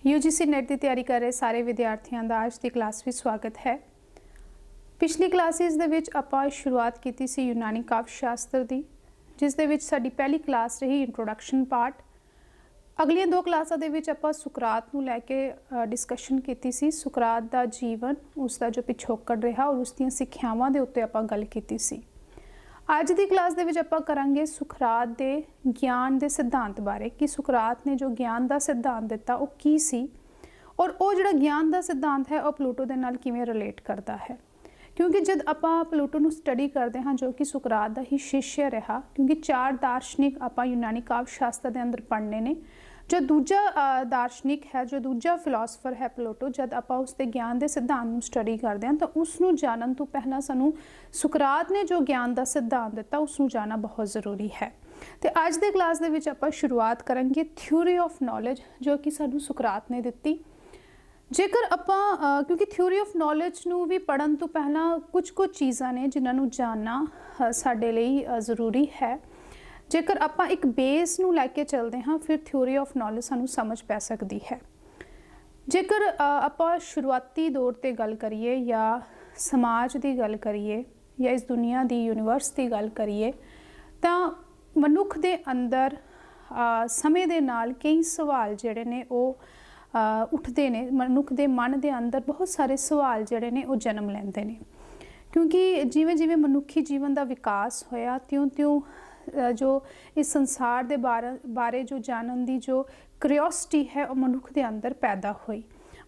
UGC net की तैयारी कर रहे सारे विद्यार्थियों का अज की क्लास में स्वागत है। पिछली क्लासिस दे विच आपां शुरुआत की सी यूनानी काव्य शास्त्र की, जिस दे विच साडी पहली क्लास रही इंट्रोडक्शन पार्ट। अगलियां दो क्लासां दे विच आपां सुकरात नूं लैके डिस्कशन की सी, सुकरात का जीवन, उसका जो पिछोकड़ रहा और उसदियां सिक्ख्यावां दे उत्ते आपां गल कीती सी। अज की क्लास दे विच आपां करांगे सुकरात के ज्ञान के सिद्धांत बारे कि सुकरात ने जो ज्ञान का सिद्धांत दिता वो की सी और वो जिहड़ा ज्ञान का सिद्धांत है वह प्लूटो के नाल किवें रिलेट करता है। क्योंकि जब आपां प्लूटो नूं स्टडी करते हाँ जो कि सुकरात का ही शिष्य रहा, क्योंकि 4 दार्शनिक आपां यूनानी काव्य शास्त्र के अंदर पढ़ने ने। जो दूजा दार्शनिक है, जो दूजा फिलोसफर है प्लूटो, जब आप उसके ज्ञान के सिद्धांत में स्टडी करते हैं तो उसनों जानन तो पहला सानू सुकरात ने जो ज्ञान का सिद्धांत दिता उसनों जानना बहुत ज़रूरी है। तो अज के क्लास के विच आपां शुरुआत करेंगे थ्योरी ऑफ नॉलेज जो कि सानू सुकरात ने दिती। जेकर आपां क्योंकि थ्योरी ऑफ नॉलेज नूं भी पढ़न तो पहला कुछ चीज़ां ने जिन्हां नूं जानना साडे लई ज़रूरी है। जेकर आपां एक बेस नूं लैके चलते हाँ फिर थ्योरी ऑफ नॉलेज सानू समझ पै सकती है। जेकर आपां शुरुआती दौर ते गल करिए या समाज की गल करिए या इस दुनिया की यूनीवर्स की गल करिए तो मनुख दे अंदर समय दे नाल कई सवाल जिहड़े ने उठते ने। मनुख दे मन दे अंदर बहुत सारे सवाल जिहड़े ने जन्म लैंदे ने, क्योंकि जिवें जिवें मनुखी जीवन का विकास होया त्यों त्यों जो इस संसार के बारे जो जानन की जो क्यूरियोसिटी है वह मनुख के अंदर पैदा हुई।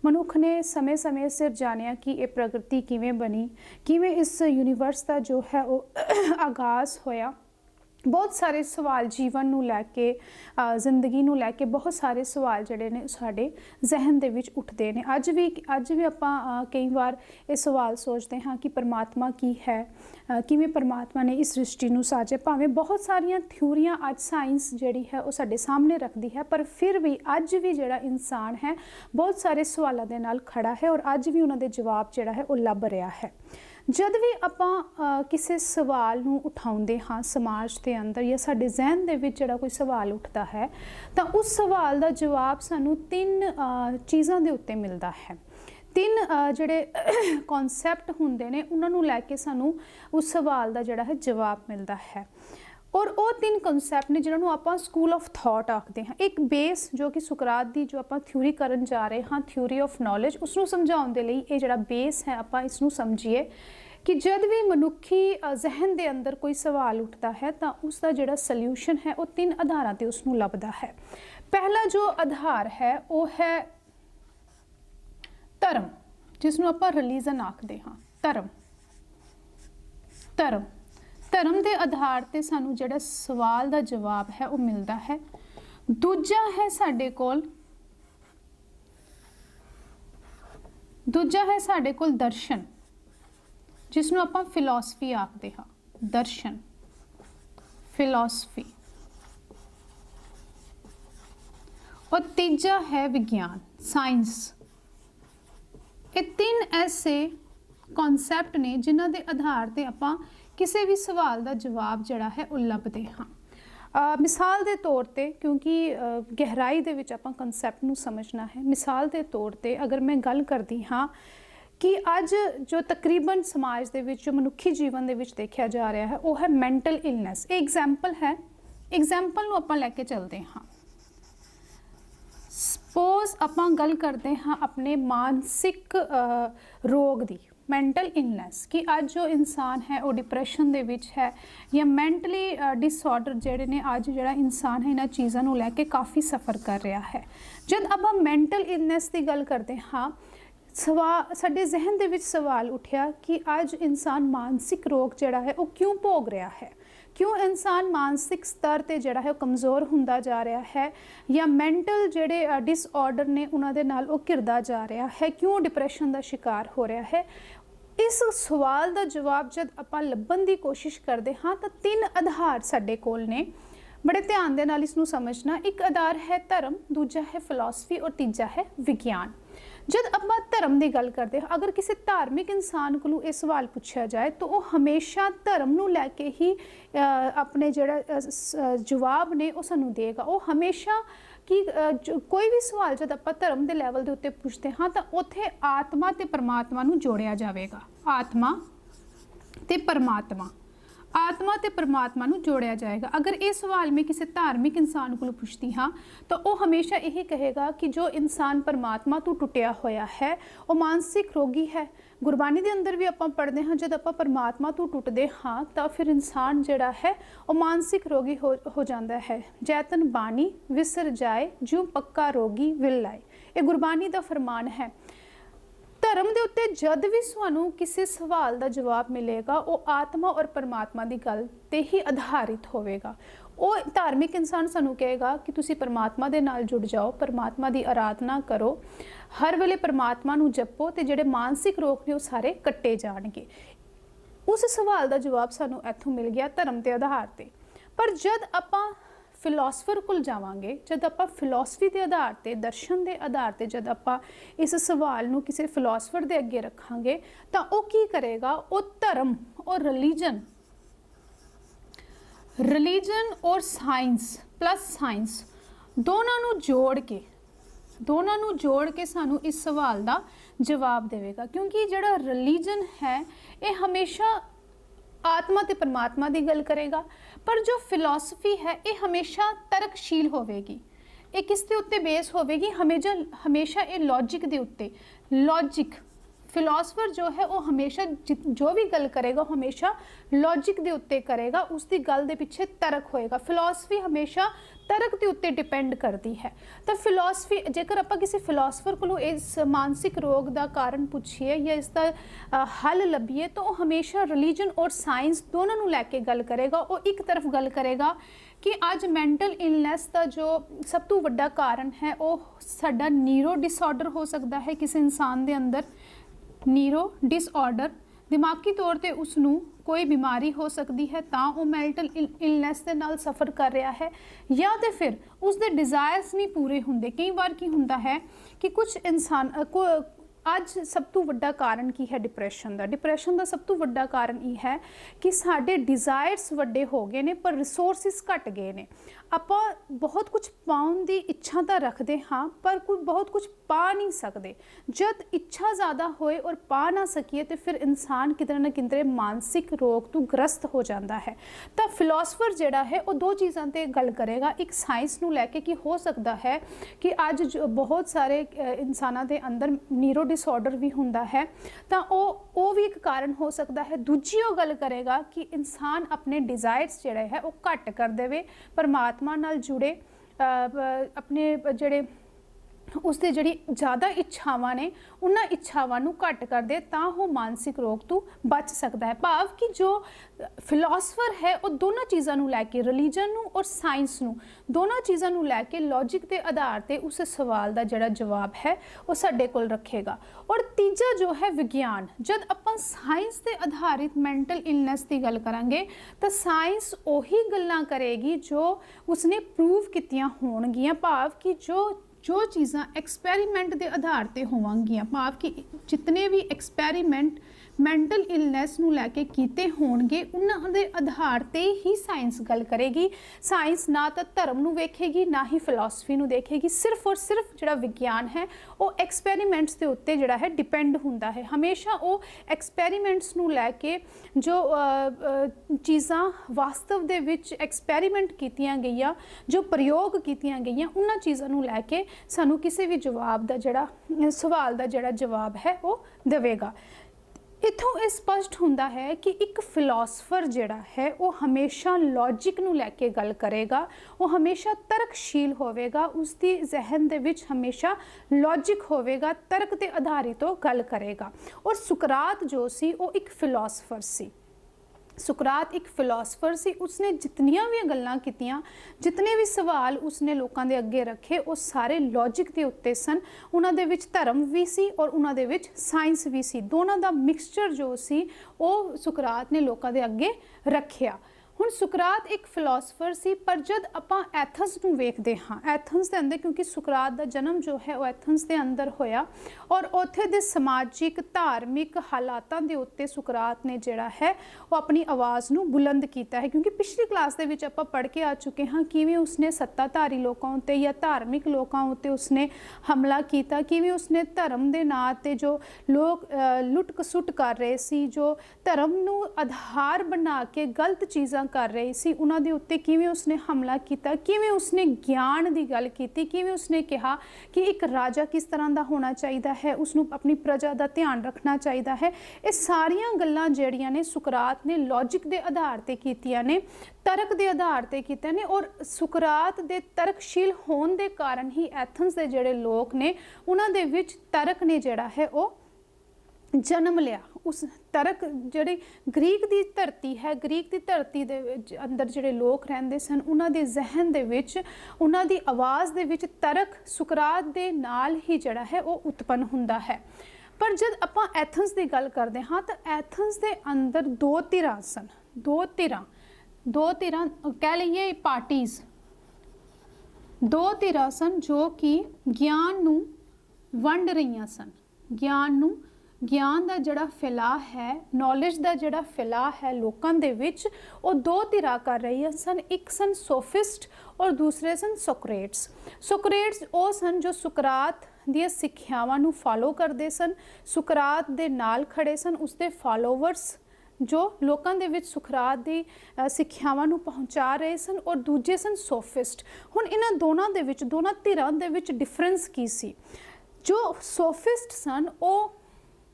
मनुख ने समय समय सिर जानिया कि ये प्रकृति किवें बनी, किवें इस यूनीवर्स का जो है वो आगाज़ होया। बहुत सारे सवाल जीवन नूं लैके जिंदगी नूं लैके बहुत सारे सवाल जिहड़े ने साडे जहन दे विच उठदे ने। अज भी आपां कई बार ये सवाल सोचते हाँ कि परमात्मा की है, किवें परमात्मा ने इस सृष्टि नूं साजे। भावें बहुत सारियां थ्योरियां अज साइंस जिहड़ी है वो साडे सामने रखती है, पर फिर भी अज भी जिहड़ा इंसान है बहुत सारे सवालों दे नाल खड़ा है और अज भी उन्हां दे जवाब जिहड़ा है वो लभ रहा है। जद भी आपां किसी सवाल नूं उठाउंदे हाँ समाज के अंदर या साडे जहन दे विच जिहड़ा कोई सवाल उठता है तो उस सवाल का जवाब सानू 3 चीज़ों के उत्ते मिलता है। 3 जिहड़े कॉन्सैप्ट हुंदे ने उन्हां नूं लैके सानू उस सवाल का जिहड़ा है जवाब मिलता है और वो 3 कॉन्सैप्ट ने जिन्होंने आपां स्कूल ऑफ थॉट आखते हैं। एक बेस जो कि सुकरात की जो आपां थ्योरी करन जा रहे हाँ थ्योरी ऑफ नॉलेज उसनूं समझाउण दे लई ये जिहड़ा बेस है आपां इसनूं समझिए कि जब भी मनुखी जहन के अंदर कोई सवाल उठता है तो उसका जिहड़ा सल्यूशन है वो 3 आधारां ते उसनूं लभदा है। पहला जो आधार है वो है धर्म, जिसनूं आपां रिलीजन आखते हाँ। धर्म के आधार पर सानू जिहड़ा सवाल का जवाब है वो मिलता है। दूजा है साडे कोल दर्शन, जिसनूं आपां फिलॉसफी आखते हाँ। दर्शन फिलॉसफी। और तीजा है विज्ञान साइंस। ये 3 ऐसे कॉन्सैप्ट ने जिन्हां दे आधार पर आपां किसी भी सवाल का जवाब जिहड़ा है वो लभदे हाँ। मिसाल के तौर पर, क्योंकि गहराई दे विच आपां कंसैप्ट नूं समझना है, मिसाल के तौर पर अगर मैं गल करती हाँ कि अज जो तकरीबन समाज दे विच जो मनुखी जीवन दे विच देखा जा रहा है वो है मैंटल इलनैस। एक एग्जाम्पल है, एग्जाम्पल नूं आपां लैके चलते हाँ। सपोज आपां गल करते हाँ अपने मानसिक रोग की, मैंटल इलनैस, कि अज जो इंसान है वो डिप्रैशन दे विच है या मैंटली डिसऑर्डर जिहड़े ने अज जिहड़ा इंसान है इन्हां चीज़ों नूं लैके काफ़ी सफ़र कर रहा है। जब आपां मैंटल इलनैस की गल करते हाँ साडे जहन दे विच सवाल उठिया कि अज इंसान मानसिक रोग जिहड़ा है वो क्यों भोग रहा है, क्यों इंसान मानसिक स्तर ते जिहड़ा है कमज़ोर हुंदा जा रहा है या मैंटल जिहड़े डिसऑर्डर ने उन्हां दे नाल वो घिरदा जा रहा है, क्यों डिप्रैशन का शिकार हो रहा है। इस सवाल का जवाब जब आपां लभण की कोशिश करते हाँ तो 3 आधार साडे कोल ने। बड़े ध्यान दे नाल इसनूं समझना। एक आधार है धर्म, दूजा है फिलॉसफी और तीजा है विज्ञान। जब आपां धर्म की गल करते हैं, अगर किसी धार्मिक इंसान को यह सवाल पूछा जाए तो वह हमेशा धर्म नूं लैके ही अपने जिहड़ा जवाब ने वो सानूं देगा। वो हमेशा कि कोई भी सवाल जब आप धर्म के लैवल के उत्ते पुछते हाँ तो उत्थे आत्मा ते परमात्मा नूं जोड़िया जाएगा। आत्मा ते परमात्मा, आत्मा ते परमात्मा नूं जोड़िया जाएगा। अगर ये सवाल मैं किसी धार्मिक इंसान को पुछती हाँ तो वह हमेशा यही कहेगा कि जो इंसान परमात्मा तो टुटिया होया है वह मानसिक रोगी है। गुरबानी के अंदर भी आप पढ़ते हाँ जब आप परमात्मा तो टुटते हाँ तो फिर इंसान जिहड़ा है वह मानसिक रोगी हो जाता है। जैतन बानी विसर जाए ज्यों पक्का रोगी विल लाए, ये गुरबानी का फरमान है। धर्म के उत्ते जद भी सानू किसी सवाल का जवाब मिलेगा वो आत्मा और परमात्मा की गल ते ही आधारित होवेगा। वो धार्मिक इंसान सानू कहेगा कि तुसी परमात्मा दे नाल जुड़ जाओ, परमात्मा की आराधना करो, हर वेले परमात्मा नू जपो ते जिहड़े मानसिक रोग ने वो सारे कट्टे जाणगे। उस सवाल का जवाब सानू इत्थों मिल गया धर्म के आधार पर। पर जद आपां फिलोसफर को जावांगे, जब आप फिलोसफी के आधार पर दर्शन के आधार पर जब आप इस सवाल नूं किसी फिलोसफर के अगे रखांगे तो वह की करेगा, वो धर्म और रिलीजन और साइंस प्लस साइंस दोनों जोड़ के सानू इस सवाल का जवाब देवेगा। क्योंकि जिहड़ा रिलीजन है ये हमेशा आत्मा ते परमात्मा की गल करेगा, पर जो फिलोसफी है ये हमेशा तर्कशील होवेगी, ये किस दे उत्ते बेस होवेगी, हमेशा ये लॉजिक दे उत्ते। लॉजिक फिलोसफर जो है वो हमेशा जो भी गल करेगा हमेशा लॉजिक दे उत्ते करेगा, उसकी गल दे पिछे तर्क होएगा। फिलोसफी हमेशा तर्क के उत्ते डिपेंड करती है। तो फिलोसफी जेकर आप किसी फिलोसफर को इस मानसिक रोग का कारण पूछिए या इसका हल लभीए तो वो हमेशा रिलीजन और साइंस दोनों को लैके गल करेगा। वो एक तरफ गल करेगा कि अज मैंटल इलनैस का जो सब तो वड्डा कारण है वो साडा न्यूरो डिसऑर्डर हो सकता है। किसी इंसान के अंदर न्यूरो डिसऑर्डर दिमागी तौर पर उसनों कोई बीमारी हो सकती है तो वो मैंटल इलनैस के नाल सफ़र कर रहा है, या तो फिर उसके डिज़ायर्स नहीं पूरे होंगे। कई बार की होंदा है कि कुछ इंसान को अज सब तो वड्डा कारण की है डिप्रैशन का सब तो वड्डा कारण ये है कि साडे डिज़ायर्स वड्डे हो गए ने पर रिसोर्सिस घट गए ने। आपां बहुत कुछ पाउण की इच्छा तो रखते हाँ पर कोई बहुत कुछ पा नहीं सकते। जब इच्छा ज़्यादा होए और पा ना सकिए तो फिर इंसान कितने न कितने मानसिक रोग तो ग्रस्त हो जाता है। तो फिलोसफर जिहड़ा है वो दो चीज़ों पर गल करेगा, एक साइंस नूं लैके कि हो सकता है कि अज बहुत सारे इंसानों के अंदर न्यूरो डिसऑर्डर भी हुंदा है तो वो भी एक कारण हो सकता है। दूजी वो गल करेगा कि इंसान अपने डिज़ायर्स जिहड़े है वो घट कर देवे, परमात्मा नाल जुड़े, अपने जिहड़े उसकी जिहड़ी ज़्यादा इच्छावां ने उन्हां इच्छावां नूं घट कर दे तां वो मानसिक रोग तो बच सकता है। भाव कि जो फिलोसफर है वो दोनों चीज़ों नूं लैके रिलीजन नूं और साइंस नूं दोनों चीज़ों नूं लैके लॉजिक के आधार पर उस सवाल का जिहड़ा जवाब है वो साडे कोल रखेगा। और तीजा जो है विज्ञान, जब आपां साइंस के आधारित मैंटल इलनैस की गल करांगे तो साइंस उही गल्लां करेगी जो उसने प्रूव कीतियां होणगियां। भाव कि जो चीज़ां एक्सपैरीमेंट के आधार पर होवनगियां, भाव कि जितने भी एक्सपैरीमेंट मैंटल इलनैस नूं लैके कीते होणगे उन्हां दे आधार ते ही साइंस गल करेगी। साइंस ना तो धर्म नूं वेखेगी ना ही फिलोसफी नूं देखेगी, सिर्फ और सिर्फ जिहड़ा विज्ञान है वो एक्सपैरीमेंट्स के उत्ते जिहड़ा है डिपेंड हुंदा है। हमेशा वो एक्सपैरीमेंट्स नूं लैके जो चीज़ां वास्तव दे विच एक्सपैरीमेंट कीतियां गईयां, जो प्रयोग कीतियां गईयां उन्हां चीज़ां नूं लैके सानू किसी भी जवाब का जिहड़ा सवाल का जिहड़ा जवाब है वो देवेगा। इत्थों ये स्पष्ट होंदा है कि एक फिलोसफर जिहड़ा है वो हमेशा लॉजिक नूं लैके गल करेगा, वो हमेशा तर्कशील होवेगा, उसकी जहन दे विच हमेशा लॉजिक होवेगा, तर्क ते आधारित वो गल करेगा। और सुकरात जो सी वो एक फिलोसफर सी, सुकरात एक फिलोसफर सी। उसने जितनियां भी गल्लां कीतियां, जितने भी सवाल उसने लोगों के अगे रखे वो सारे लॉजिक के उत्ते सन। उन्हां दे विच धर्म भी सी और उन्हां दे विच साइंस भी सी, दोनों का मिक्सचर जो सी वो सुकरात ने लोगों के अगे रखिया। ਹੁਣ ਸੁਕਰਾਤ ਇੱਕ ਫਿਲਾਸਫਰ ਸੀ, ਪਰ ਜਦ ਆਪਾਂ ਐਥਨਸ ਨੂੰ ਵੇਖਦੇ ਹਾਂ, ਐਥਨਸ ਦੇ ਅੰਦਰ, ਕਿਉਂਕਿ ਸੁਕਰਾਤ ਦਾ ਜਨਮ ਜੋ ਹੈ ਉਹ ਐਥਨਸ ਦੇ ਅੰਦਰ ਹੋਇਆ, ਔਰ ਉੱਥੇ ਦੇ ਸਮਾਜਿਕ ਧਾਰਮਿਕ ਹਾਲਾਤਾਂ ਦੇ ਉੱਤੇ ਸੁਕਰਾਤ ਨੇ ਜਿਹੜਾ ਹੈ ਉਹ ਆਪਣੀ ਆਵਾਜ਼ ਨੂੰ ਬੁਲੰਦ ਕੀਤਾ ਹੈ। ਕਿਉਂਕਿ ਪਿਛਲੀ ਕਲਾਸ ਦੇ ਵਿੱਚ ਆਪਾਂ ਪੜ੍ਹ ਕੇ ਆ ਚੁੱਕੇ ਹਾਂ ਕਿਵੇਂ ਉਸਨੇ ਸੱਤਾਧਾਰੀ ਲੋਕਾਂ ਉੱਤੇ ਜਾਂ ਧਾਰਮਿਕ ਲੋਕਾਂ ਉੱਤੇ ਉਸਨੇ ਹਮਲਾ ਕੀਤਾ, ਕਿਵੇਂ ਉਸਨੇ ਧਰਮ ਦੇ ਨਾਂ 'ਤੇ ਜੋ ਲੋਕ ਲੁੱਟ ਖਸੁੱਟ ਕਰ ਰਹੇ ਸੀ, ਜੋ ਧਰਮ ਨੂੰ ਆਧਾਰ ਬਣਾ ਕੇ ਗਲਤ ਚੀਜ਼ਾਂ ਕਰ ਰਹੇ ਸੀ, ਉਹਨਾਂ ਦੇ ਉੱਤੇ ਕਿਵੇਂ ਉਸਨੇ ਹਮਲਾ ਕੀਤਾ, ਕਿਵੇਂ ਉਸਨੇ ਗਿਆਨ ਦੀ ਗੱਲ ਕੀਤੀ, ਕਿਵੇਂ ਉਸਨੇ ਕਿਹਾ ਕਿ ਇੱਕ ਰਾਜਾ ਕਿਸ ਤਰ੍ਹਾਂ ਦਾ ਹੋਣਾ ਚਾਹੀਦਾ ਹੈ, ਉਸਨੂੰ ਆਪਣੀ ਪ੍ਰਜਾ ਦਾ ਧਿਆਨ ਰੱਖਣਾ ਚਾਹੀਦਾ ਹੈ। ਇਹ ਸਾਰੀਆਂ ਗੱਲਾਂ ਜਿਹੜੀਆਂ ਨੇ ਸੁਕਰਾਤ ਨੇ ਲੌਜਿਕ ਦੇ ਆਧਾਰ ਤੇ ਕੀਤੀਆਂ ਨੇ, ਤਰਕ ਦੇ ਆਧਾਰ ਤੇ ਕੀਤੇ ਨੇ, ਔਰ ਸੁਕਰਾਤ ਦੇ ਤਰਕਸ਼ੀਲ ਹੋਣ ਦੇ ਕਾਰਨ ਹੀ ਐਥਨਸ ਦੇ ਜਿਹੜੇ ਲੋਕ ਨੇ ਉਹਨਾਂ ਦੇ ਵਿੱਚ ਤਰਕ ਨੇ ਜਿਹੜਾ ਹੈ ਉਹ ਜਨਮ ਲਿਆ। ਉਸ ਤਰਕ ਜਿਹੜੀ ਗ੍ਰੀਕ ਦੀ ਧਰਤੀ ਹੈ, ਗ੍ਰੀਕ ਦੀ ਧਰਤੀ ਦੇ ਵਿੱਚ ਅੰਦਰ ਜਿਹੜੇ ਲੋਕ ਰਹਿੰਦੇ ਸਨ, ਉਹਨਾਂ ਦੇ ਜ਼ਿਹਨ ਦੇ ਵਿੱਚ, ਉਹਨਾਂ ਦੀ ਆਵਾਜ਼ ਦੇ ਵਿੱਚ ਤਰਕ ਸੁਕਰਾਤ ਦੇ ਨਾਲ ਹੀ ਜਿਹੜਾ ਹੈ ਉਹ ਉਤਪੰਨ ਹੁੰਦਾ ਹੈ। ਪਰ ਜਦ ਆਪਾਂ ਐਥਨਸ ਦੀ ਗੱਲ ਕਰਦੇ ਹਾਂ ਤਾਂ ਐਥਨਸ ਦੇ ਅੰਦਰ ਦੋ ਧਿਰਾਂ ਸਨ, ਦੋ ਧਿਰਾਂ ਕਹਿ ਲਈਏ ਪਾਰਟੀਜ਼, ਦੋ ਧਿਰਾਂ ਸਨ ਜੋ ਕਿ ਗਿਆਨ ਨੂੰ ਵੰਡ ਰਹੀਆਂ ਸਨ। ਗਿਆਨ ਦਾ ਜਿਹੜਾ ਫੈਲਾਅ ਹੈ, ਨੌਲੇਜ ਦਾ ਜਿਹੜਾ ਫੈਲਾਅ ਹੈ ਲੋਕਾਂ ਦੇ ਵਿੱਚ, ਉਹ ਦੋ ਧਿਰਾਂ ਕਰ ਰਹੀਆਂ ਸਨ। ਇੱਕ ਸਨ ਸੋਫਿਸਟ ਔਰ ਦੂਸਰੇ ਸਨ ਸੋਕਰੇਟਸ। ਸੋਕਰੇਟਸ ਉਹ ਸਨ ਜੋ ਸੁਕਰਾਤ ਦੀਆਂ ਸਿੱਖਿਆਵਾਂ ਨੂੰ ਫਾਲੋ ਕਰਦੇ ਸਨ, ਸੁਕਰਾਤ ਦੇ ਨਾਲ ਖੜੇ ਸਨ, ਉਸਦੇ ਫਾਲੋਵਰਸ ਜੋ ਲੋਕਾਂ ਦੇ ਵਿੱਚ ਸੁਕਰਾਤ ਦੀ ਸਿੱਖਿਆਵਾਂ ਨੂੰ ਪਹੁੰਚਾ ਰਹੇ ਸਨ, ਔਰ ਦੂਜੇ ਸਨ ਸੋਫਿਸਟ। ਹੁਣ ਇਹਨਾਂ ਦੋਨਾਂ ਦੇ ਵਿੱਚ, ਦੋਨਾਂ ਧਿਰਾਂ ਦੇ ਵਿੱਚ ਡਿਫਰੈਂਸ ਕੀ ਸੀ? ਜੋ ਸੋਫਿਸਟ ਸਨ ਉਹ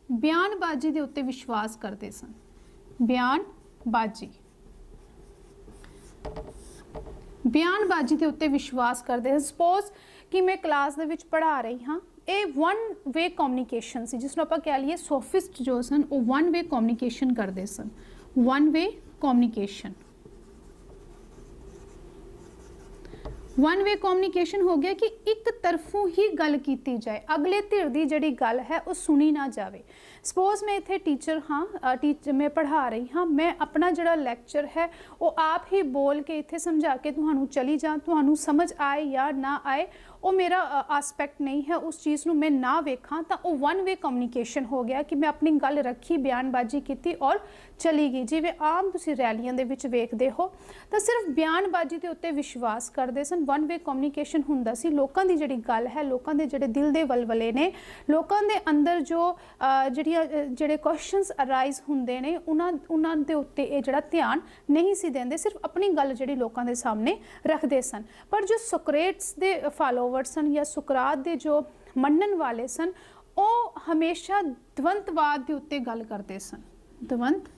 ਬਿਆਨਬਾਜ਼ੀ ਦੇ ਉੱਤੇ ਵਿਸ਼ਵਾਸ ਕਰਦੇ ਸਨ। ਬਿਆਨਬਾਜ਼ੀ ਦੇ ਉੱਤੇ ਵਿਸ਼ਵਾਸ ਕਰਦੇ ਹਨ। ਸਪੋਜ਼ ਕਿ ਮੈਂ ਕਲਾਸ ਦੇ ਵਿੱਚ ਪੜ੍ਹਾ ਰਹੀ ਹਾਂ, ਇਹ ਵਨ ਵੇ ਕਮਿਊਨੀਕੇਸ਼ਨ ਸੀ, ਜਿਸ ਨੂੰ ਆਪਾਂ ਕਹਿ ਲਈਏ ਸੋਫਿਸਟ ਜੋ ਸਨ ਉਹ ਵਨ ਵੇ ਕਮਿਊਨੀਕੇਸ਼ਨ ਕਰਦੇ ਸਨ। ਵਨ ਵੇ ਕਮਿਊਨੀਕੇਸ਼ਨ ਹੋ ਗਿਆ ਕਿ ਇੱਕ ਤਰਫੋਂ ਹੀ ਗੱਲ ਕੀਤੀ ਜਾਏ, ਅਗਲੇ ਧਿਰ ਦੀ ਜਿਹੜੀ ਗੱਲ ਹੈ ਉਹ ਸੁਣੀ ਨਾ ਜਾਵੇ। ਸਪੋਜ਼ ਮੈਂ ਇੱਥੇ ਟੀਚਰ ਹਾਂ, ਮੈਂ ਪੜ੍ਹਾ ਰਹੀ ਹਾਂ, ਮੈਂ ਆਪਣਾ ਜਿਹੜਾ ਲੈਕਚਰ ਹੈ ਉਹ ਆਪ ਹੀ ਬੋਲ ਕੇ ਇੱਥੇ ਸਮਝਾ ਕੇ ਤੁਹਾਨੂੰ ਚਲੀ ਜਾਂ, ਤੁਹਾਨੂੰ ਸਮਝ ਆਏ ਜਾਂ ਨਾ ਆਏ ਉਹ ਮੇਰਾ ਆਸਪੈਕਟ ਨਹੀਂ ਹੈ, ਉਸ ਚੀਜ਼ ਨੂੰ ਮੈਂ ਨਾ ਵੇਖਾਂ, ਤਾਂ ਉਹ ਵਨ ਵੇ ਕਮਿਊਨੀਕੇਸ਼ਨ ਹੋ ਗਿਆ ਕਿ ਮੈਂ ਆਪਣੀ ਗੱਲ ਰੱਖੀ, ਬਿਆਨਬਾਜ਼ੀ ਕੀਤੀ ਔਰ ਚਲੀ ਗਈ। ਜਿਵੇਂ ਆਮ ਤੁਸੀਂ ਰੈਲੀਆਂ ਦੇ ਵਿੱਚ ਵੇਖਦੇ ਹੋ ਤਾਂ ਸਿਰਫ ਬਿਆਨਬਾਜ਼ੀ ਦੇ ਉੱਤੇ ਵਿਸ਼ਵਾਸ ਕਰਦੇ ਸਨ। ਵਨ ਵੇ ਕਮਿਊਨੀਕੇਸ਼ਨ ਹੁੰਦਾ ਸੀ, ਲੋਕਾਂ ਦੀ ਜਿਹੜੀ ਗੱਲ ਹੈ, ਲੋਕਾਂ ਦੇ ਜਿਹੜੇ ਦਿਲ ਦੇ ਵਲਵਲੇ ਨੇ, ਲੋਕਾਂ ਦੇ ਅੰਦਰ ਜੋ ਜਿਹੜੇ ਕੁਐਸਚਨਸ ਅਰਾਈਜ਼ ਹੁੰਦੇ ਨੇ, ਉਹਨਾਂ ਦੇ ਉੱਤੇ ਇਹ ਜਿਹੜਾ ਧਿਆਨ ਨਹੀਂ ਸੀ ਦਿੰਦੇ, ਸਿਰਫ ਆਪਣੀ ਗੱਲ ਜਿਹੜੀ ਲੋਕਾਂ ਦੇ ਸਾਹਮਣੇ ਰੱਖਦੇ ਸਨ। ਪਰ ਜੋ ਸੁਕਰੇਟਸ ਦੇ ਫਾਲੋਵਰ ਸਨ ਜਾਂ ਸੁਕਰਾਤ ਦੇ ਜੋ ਮੰਨਣ ਵਾਲੇ ਸਨ, ਉਹ ਹਮੇਸ਼ਾ ਦਵੰਤਵਾਦ ਦੇ ਉੱਤੇ ਗੱਲ ਕਰਦੇ ਸਨ। ਦਵੰਤਵਾਦ,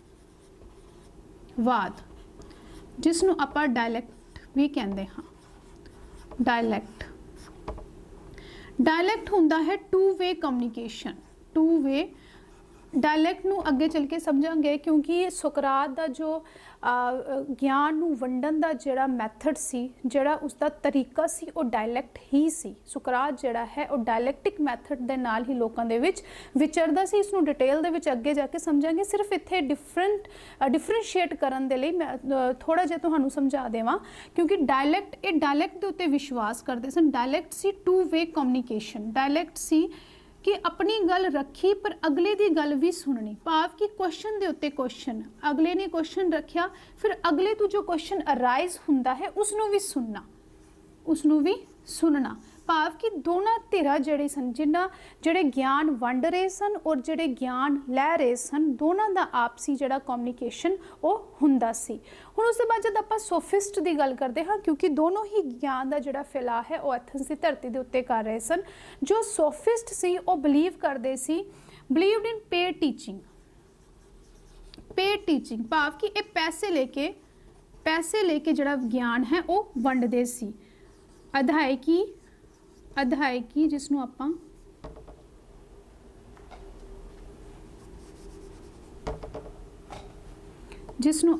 ਜਿਸ ਨੂੰ ਆਪਾਂ ਡਾਇਲੈਕਟ ਵੀ ਕਹਿੰਦੇ ਹਾਂ। ਡਾਇਲੈਕਟ ਹੁੰਦਾ ਹੈ two way communication. Two way dialect ਨੂੰ ਅੱਗੇ ਚੱਲ ਕੇ ਸਮਝਾਂਗੇ, ਕਿਉਂਕਿ ਸੁਕਰਾਤ ਦਾ ਜੋ ਗਿਆਨ ਨੂੰ ਵੰਡਣ ਦਾ ਜਿਹੜਾ ਮੈਥਡ ਸੀ, ਜਿਹੜਾ ਉਸਦਾ ਤਰੀਕਾ ਸੀ, ਉਹ ਡਾਇਲੈਕਟ ਹੀ ਸੀ। ਸੁਕਰਾਤ ਜਿਹੜਾ ਹੈ ਉਹ ਡਾਇਲੈਕਟਿਕ ਮੈਥਡ ਦੇ ਨਾਲ ਹੀ ਲੋਕਾਂ ਦੇ ਵਿੱਚ ਵਿਚਰਦਾ ਸੀ। ਇਸ ਨੂੰ ਡਿਟੇਲ ਦੇ ਵਿੱਚ ਅੱਗੇ ਜਾ ਕੇ ਸਮਝਾਂਗੇ। ਸਿਰਫ ਇੱਥੇ ਡਿਫਰੈਂਸ਼ੀਏਟ ਕਰਨ ਦੇ ਲਈ ਮੈਂ ਥੋੜਾ ਜਿਹਾ ਤੁਹਾਨੂੰ ਸਮਝਾ ਦੇਵਾਂ, ਕਿਉਂਕਿ ਡਾਇਲੈਕਟ ਦੇ ਉੱਤੇ ਵਿਸ਼ਵਾਸ ਕਰਦੇ ਸਨ। ਡਾਇਲੈਕਟ ਸੀ ਟੂ ਵੇ ਕਮਿਊਨੀਕੇਸ਼ਨ। ਡਾਇਲੈਕਟ ਸੀ ਕਿ ਆਪਣੀ ਗੱਲ ਰੱਖੀ ਪਰ ਅਗਲੇ ਦੀ ਗੱਲ ਵੀ ਸੁਣਨੀ, ਭਾਵ ਕਿ ਕੁਐਸਚਨ ਦੇ ਉੱਤੇ ਕੁਐਸਚਨ, ਅਗਲੇ ਨੇ ਕੁਐਸਚਨ ਰੱਖਿਆ, ਫਿਰ ਅਗਲੇ ਤੋਂ ਜੋ ਕੁਐਸਚਨ ਅਰਾਈਜ਼ ਹੁੰਦਾ ਹੈ ਉਸ ਨੂੰ ਵੀ ਸੁਣਨਾ, ਭਾਵ ਕਿ ਦੋਨਾਂ ਧਿਰਾਂ ਜਿਹੜੇ ਸਨ, ਜਿਹੜੇ ਗਿਆਨ ਵੰਡ ਰਹੇ ਸਨ ਔਰ ਜਿਹੜੇ ਗਿਆਨ ਲੈ ਰਹੇ ਸਨ, ਦੋਨਾਂ ਦਾ ਆਪਸੀ ਜਿਹੜਾ ਕਮਿਊਨੀਕੇਸ਼ਨ ਉਹ ਹੁੰਦਾ ਸੀ। ਹੁਣ ਉਸ ਤੋਂ ਬਾਅਦ ਜਦ ਆਪਾਂ ਸੋਫਿਸਟ ਦੀ ਗੱਲ ਕਰਦੇ ਹਾਂ, ਕਿਉਂਕਿ ਦੋਨੋਂ ਹੀ ਗਿਆਨ ਦਾ ਜਿਹੜਾ ਫੈਲਾਅ ਹੈ ਉਹ ਐਥਨਸ ਦੀ ਧਰਤੀ ਦੇ ਉੱਤੇ ਕਰ ਰਹੇ ਸਨ। ਜੋ ਸੋਫਿਸਟ ਸੀ ਉਹ ਬਲੀਵਡ ਇਨ ਪੇਡ ਟੀਚਿੰਗ, ਭਾਵ ਕਿ ਇਹ ਪੈਸੇ ਲੈ ਕੇ ਜਿਹੜਾ ਗਿਆਨ ਹੈ ਉਹ ਵੰਡਦੇ ਸੀ। ਅਧਿਆਇਕੀ ਜਿਸ ਨੂੰ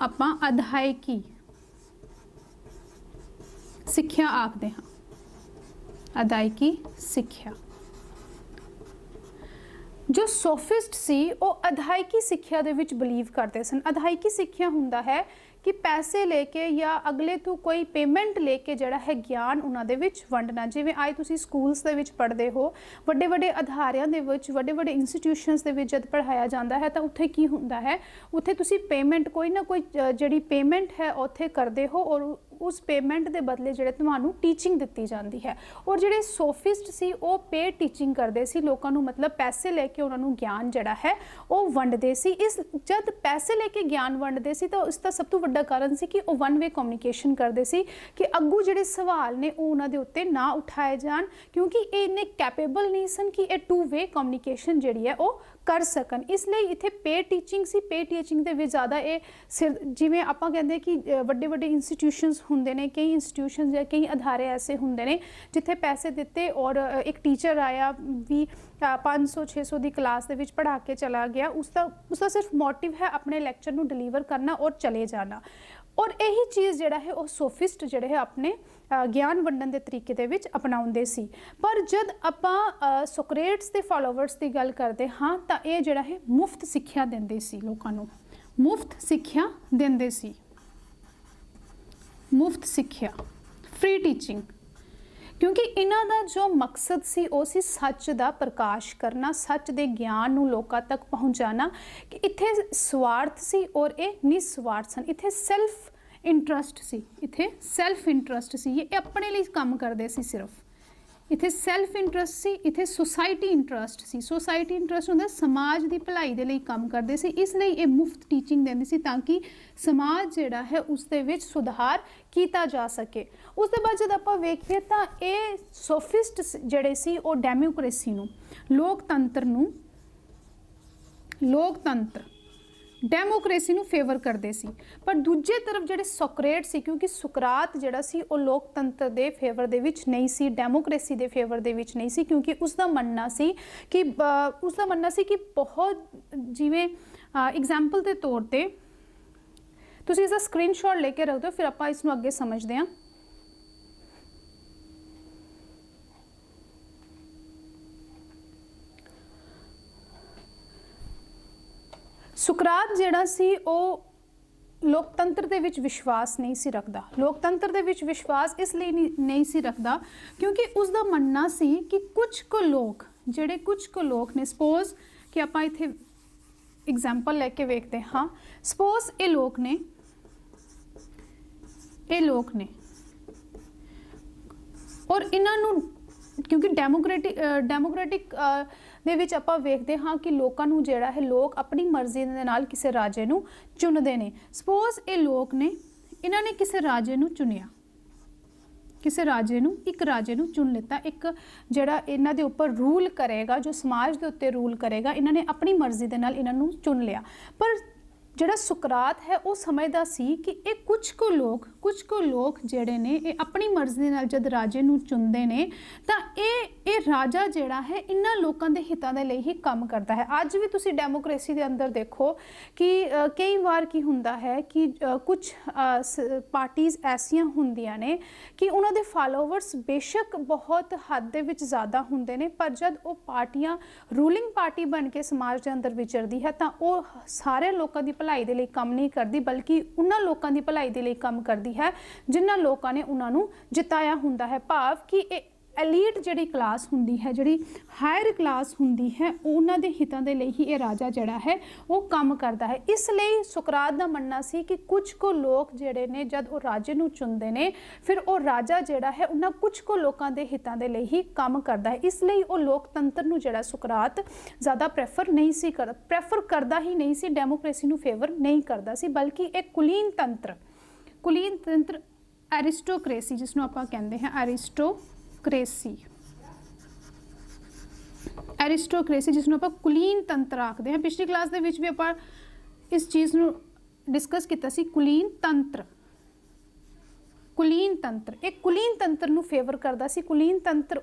ਆਪਾਂ ਅਧਿਆਇਕੀ ਸਿੱਖਿਆ ਆਖਦੇ ਹਾਂ। ਅਧਿਆਇਕੀ ਸਿੱਖਿਆ। ਜੋ ਸੋਫਿਸਟ ਸੀ ਉਹ ਅਧਿਆਇਕੀ ਸਿੱਖਿਆ ਦੇ ਵਿੱਚ ਬਲੀਵ ਕਰਦੇ ਸਨ। ਅਧਿਆਇਕੀ ਸਿੱਖਿਆ ਹੁੰਦਾ ਹੈ कि पैसे लेके या अगले तो कोई पेमेंट लेके जिहड़ा है ज्ञान उन्हां दे विच वंडना। जिवें आज तुसीं स्कूल्स दे विच पढ़दे हो, वड्डे वड्डे अधारियां दे विच, वड्डे वड्डे इंस्टीट्यूशनस दे विच जद पढ़ाया जाता है तो उत्थे की हुंदा है, उत्थे तुसीं पेमेंट कोई ना कोई जिहड़ी पेमेंट है उत्थे करदे हो और उस पेमेंट के बदले जिहड़े तुहानूं टीचिंग दित्ती जाती है। और जिहड़े सोफिस्ट सी वो पे टीचिंग करते सी लोकां नूं, मतलब पैसे लैके उन्हां नूं ज्ञान जिहड़ा है वो वंडदे सी। इस जद पैसे लेके ज्ञान वंडदे सी तो इसका सब तो वड्डा कारण सी कि वो वन वे कम्युनिकेशन करते सी कि अग्गू जिहड़े सवाल ने वो उन्हां दे उत्ते ना उठाए जाण, क्योंकि ये इन्ने कैपेबल नहीं सन कि ये टू वे कम्युनिकेशन जिहड़ी है वो कर सकन। इसलिए इत्थे पे टीचिंग सी। पे टीचिंग दे विच ज़्यादा ये सिर जिवें आपां कहंदे कि वड्डे वड्डे इंस्टीट्यूशनस हुंदे ने, कई इंस्टीट्यूशनस या कई अधारे ऐसे हुंदे ने जिथे पैसे दिते और एक टीचर आया भी 500-600 की क्लास दे विच पढ़ा के चला गया, उसका सिर्फ मोटिव है अपने लैक्चर नूं डिलीवर करना और चले जाना। और यही चीज़ जिहड़ा है वो सोफिस्ट जिहड़े है अपने ज्ञान वंडन के तरीके दे विच अपनाउंदे सी। पर जद आपां सोक्रेट्स के फॉलोवर्स की गल करते हाँ तो ये जिहड़ा है मुफ्त सिक्ख्या दिंदे सी, लोकां नूं मुफ्त सिक्ख्या दिंदे सी, मुफ्त सिक्ख्या, फ्री टीचिंग। क्योंकि इन्हां दा जो मकसद सी वो सी सच दा प्रकाश करना, सच दे ज्ञान नूं लोकां तक पहुँचाना। कि इत्थे स्वार्थ सी और ये निस्वार्थ सन, इत्थे सैल्फ इंट्रस्ट सी, इत्थे सैल्फ इंट्रस्ट सी, ये अपने लिए काम करते सी सिर्फ। इत्थे सैल्फ इंट्रस्ट सी, इत्थे सोसाइटी इंट्रस्ट सी। सोसाइटी इंट्रस्ट हुंदा समाज की भलाई दे लई काम करते सी, इसलिए ये मुफ्त टीचिंग देंदे सी ताकि समाज जिहड़ा है उस दे विच सुधार किया जा सके। उस दे बाद जद आपां वेखीए तां ये सोफिस्ट जिहड़े सी वो डेमोक्रेसी नूं, लोकतंत्र डेमोक्रेसी नूं फेवर करते सी। पर दूजे तरफ जिहड़े सोक्रेट सी, क्योंकि सुकरात जिहड़ा सी वो लोकतंत्र दे फेवर दे विच नहीं सी, डेमोक्रेसी दे फेवर दे विच नहीं सी, क्योंकि उसका मनना सी कि बहुत जिवें एग्जाम्पल के तौर पर तुसीं इसका स्क्रीनशॉट लेके रख दो, फिर आपां इसनूं अगे समझदे हां। सुकरात जिहड़ा सी वो लोकतंत्र दे विच विश्वास नहीं सी रखदा। लोकतंत्र दे विच विश्वास इसलिए नहीं सी रखदा क्योंकि उसका मनना सी कि कुछ को लोग ने, सपोज कि आपां इत्थे एग्जाम्पल लैके वेखते हाँ, सपोज ये लोग ने और इन्हों क्योंकि डेमोक्रेटिक दे विच आपां वेखदे हाँ कि लोकां नूं जिहड़ा है लोग अपनी मर्जी दे नाल किसी राजे नूं चुनदे ने। सपोज ये लोग ने, इन्हां ने किसी राजे नूं चुनिया, एक राजे नूं चुन लिता, एक जिहड़ा इन्हां दे उपर रूल करेगा, जो समाज दे उत्ते रूल करेगा, इन्हां ने अपनी मर्जी दे नाल इन्हां नूं चुन लिया। पर जिहड़ा सुकरात है वो समझदा सी कि ये कुछ को लोग जिहड़े ने ये अपनी मर्जी दे नाल जद राजे नूं चुनदे ने तां ये राजा जिहड़ा है इन्हां लोकां दे हितां दे लई ही काम करदा है। अज भी तुसीं डेमोक्रेसी दे अंदर देखो कि कई बार की हुंदा है कि कुछ पार्टीज़ ऐसियां हुंदियां ने कि उन्हां दे फॉलोवर्स बेशक बहुत हद दे विच ज़्यादा हुंदे ने, पर जद वो पार्टियां रूलिंग पार्टी बन के समाज दे अंदर विचरदी है तां वो सारे लोकां दी भलाई दे लई काम नहीं करती, बल्कि उन्हां लोकां दी भलाई दे लई काम करती है जिन्हां लोकां ने उन्हां नूं जिताया हुंदा है। भाव कि एलीट जिहड़ी क्लास हुंदी है, जिहड़ी हायर क्लास हुंदी है, उन्हां दे हितां दे लई ही ये राजा जिहड़ा है वो काम करता है। इसलिए सुकरात दा मनना सी कि कुछ को लोग जिहड़े ने जद वो राजे नूं चुनदे ने, फिर वो राजा जिहड़ा है उन्हां कुछ को लोकां दे हितां दे लई ही काम करता है। इसलिए वो लोकतंत्र नूं जिहड़ा सुकरात ज़्यादा प्रैफर करदा ही नहीं सी, डेमोक्रेसी नूं फेवर नहीं करदा सी, बल्कि एक कुलीन तंत्र एरिस्टोक्रेसी जिसनूं आपां कहंदे हैं एरिस्टोक्रेसी जिसनूं आपां कुलीन तंत्र आखदे हैं। पिछली क्लास दे विच भी आपां इस चीज़ नूं डिस्कस कीता सी। कुलीन तंत्र एक कुलीन तंत्र नूं फेवर करदा सी। कुलीन तंत्र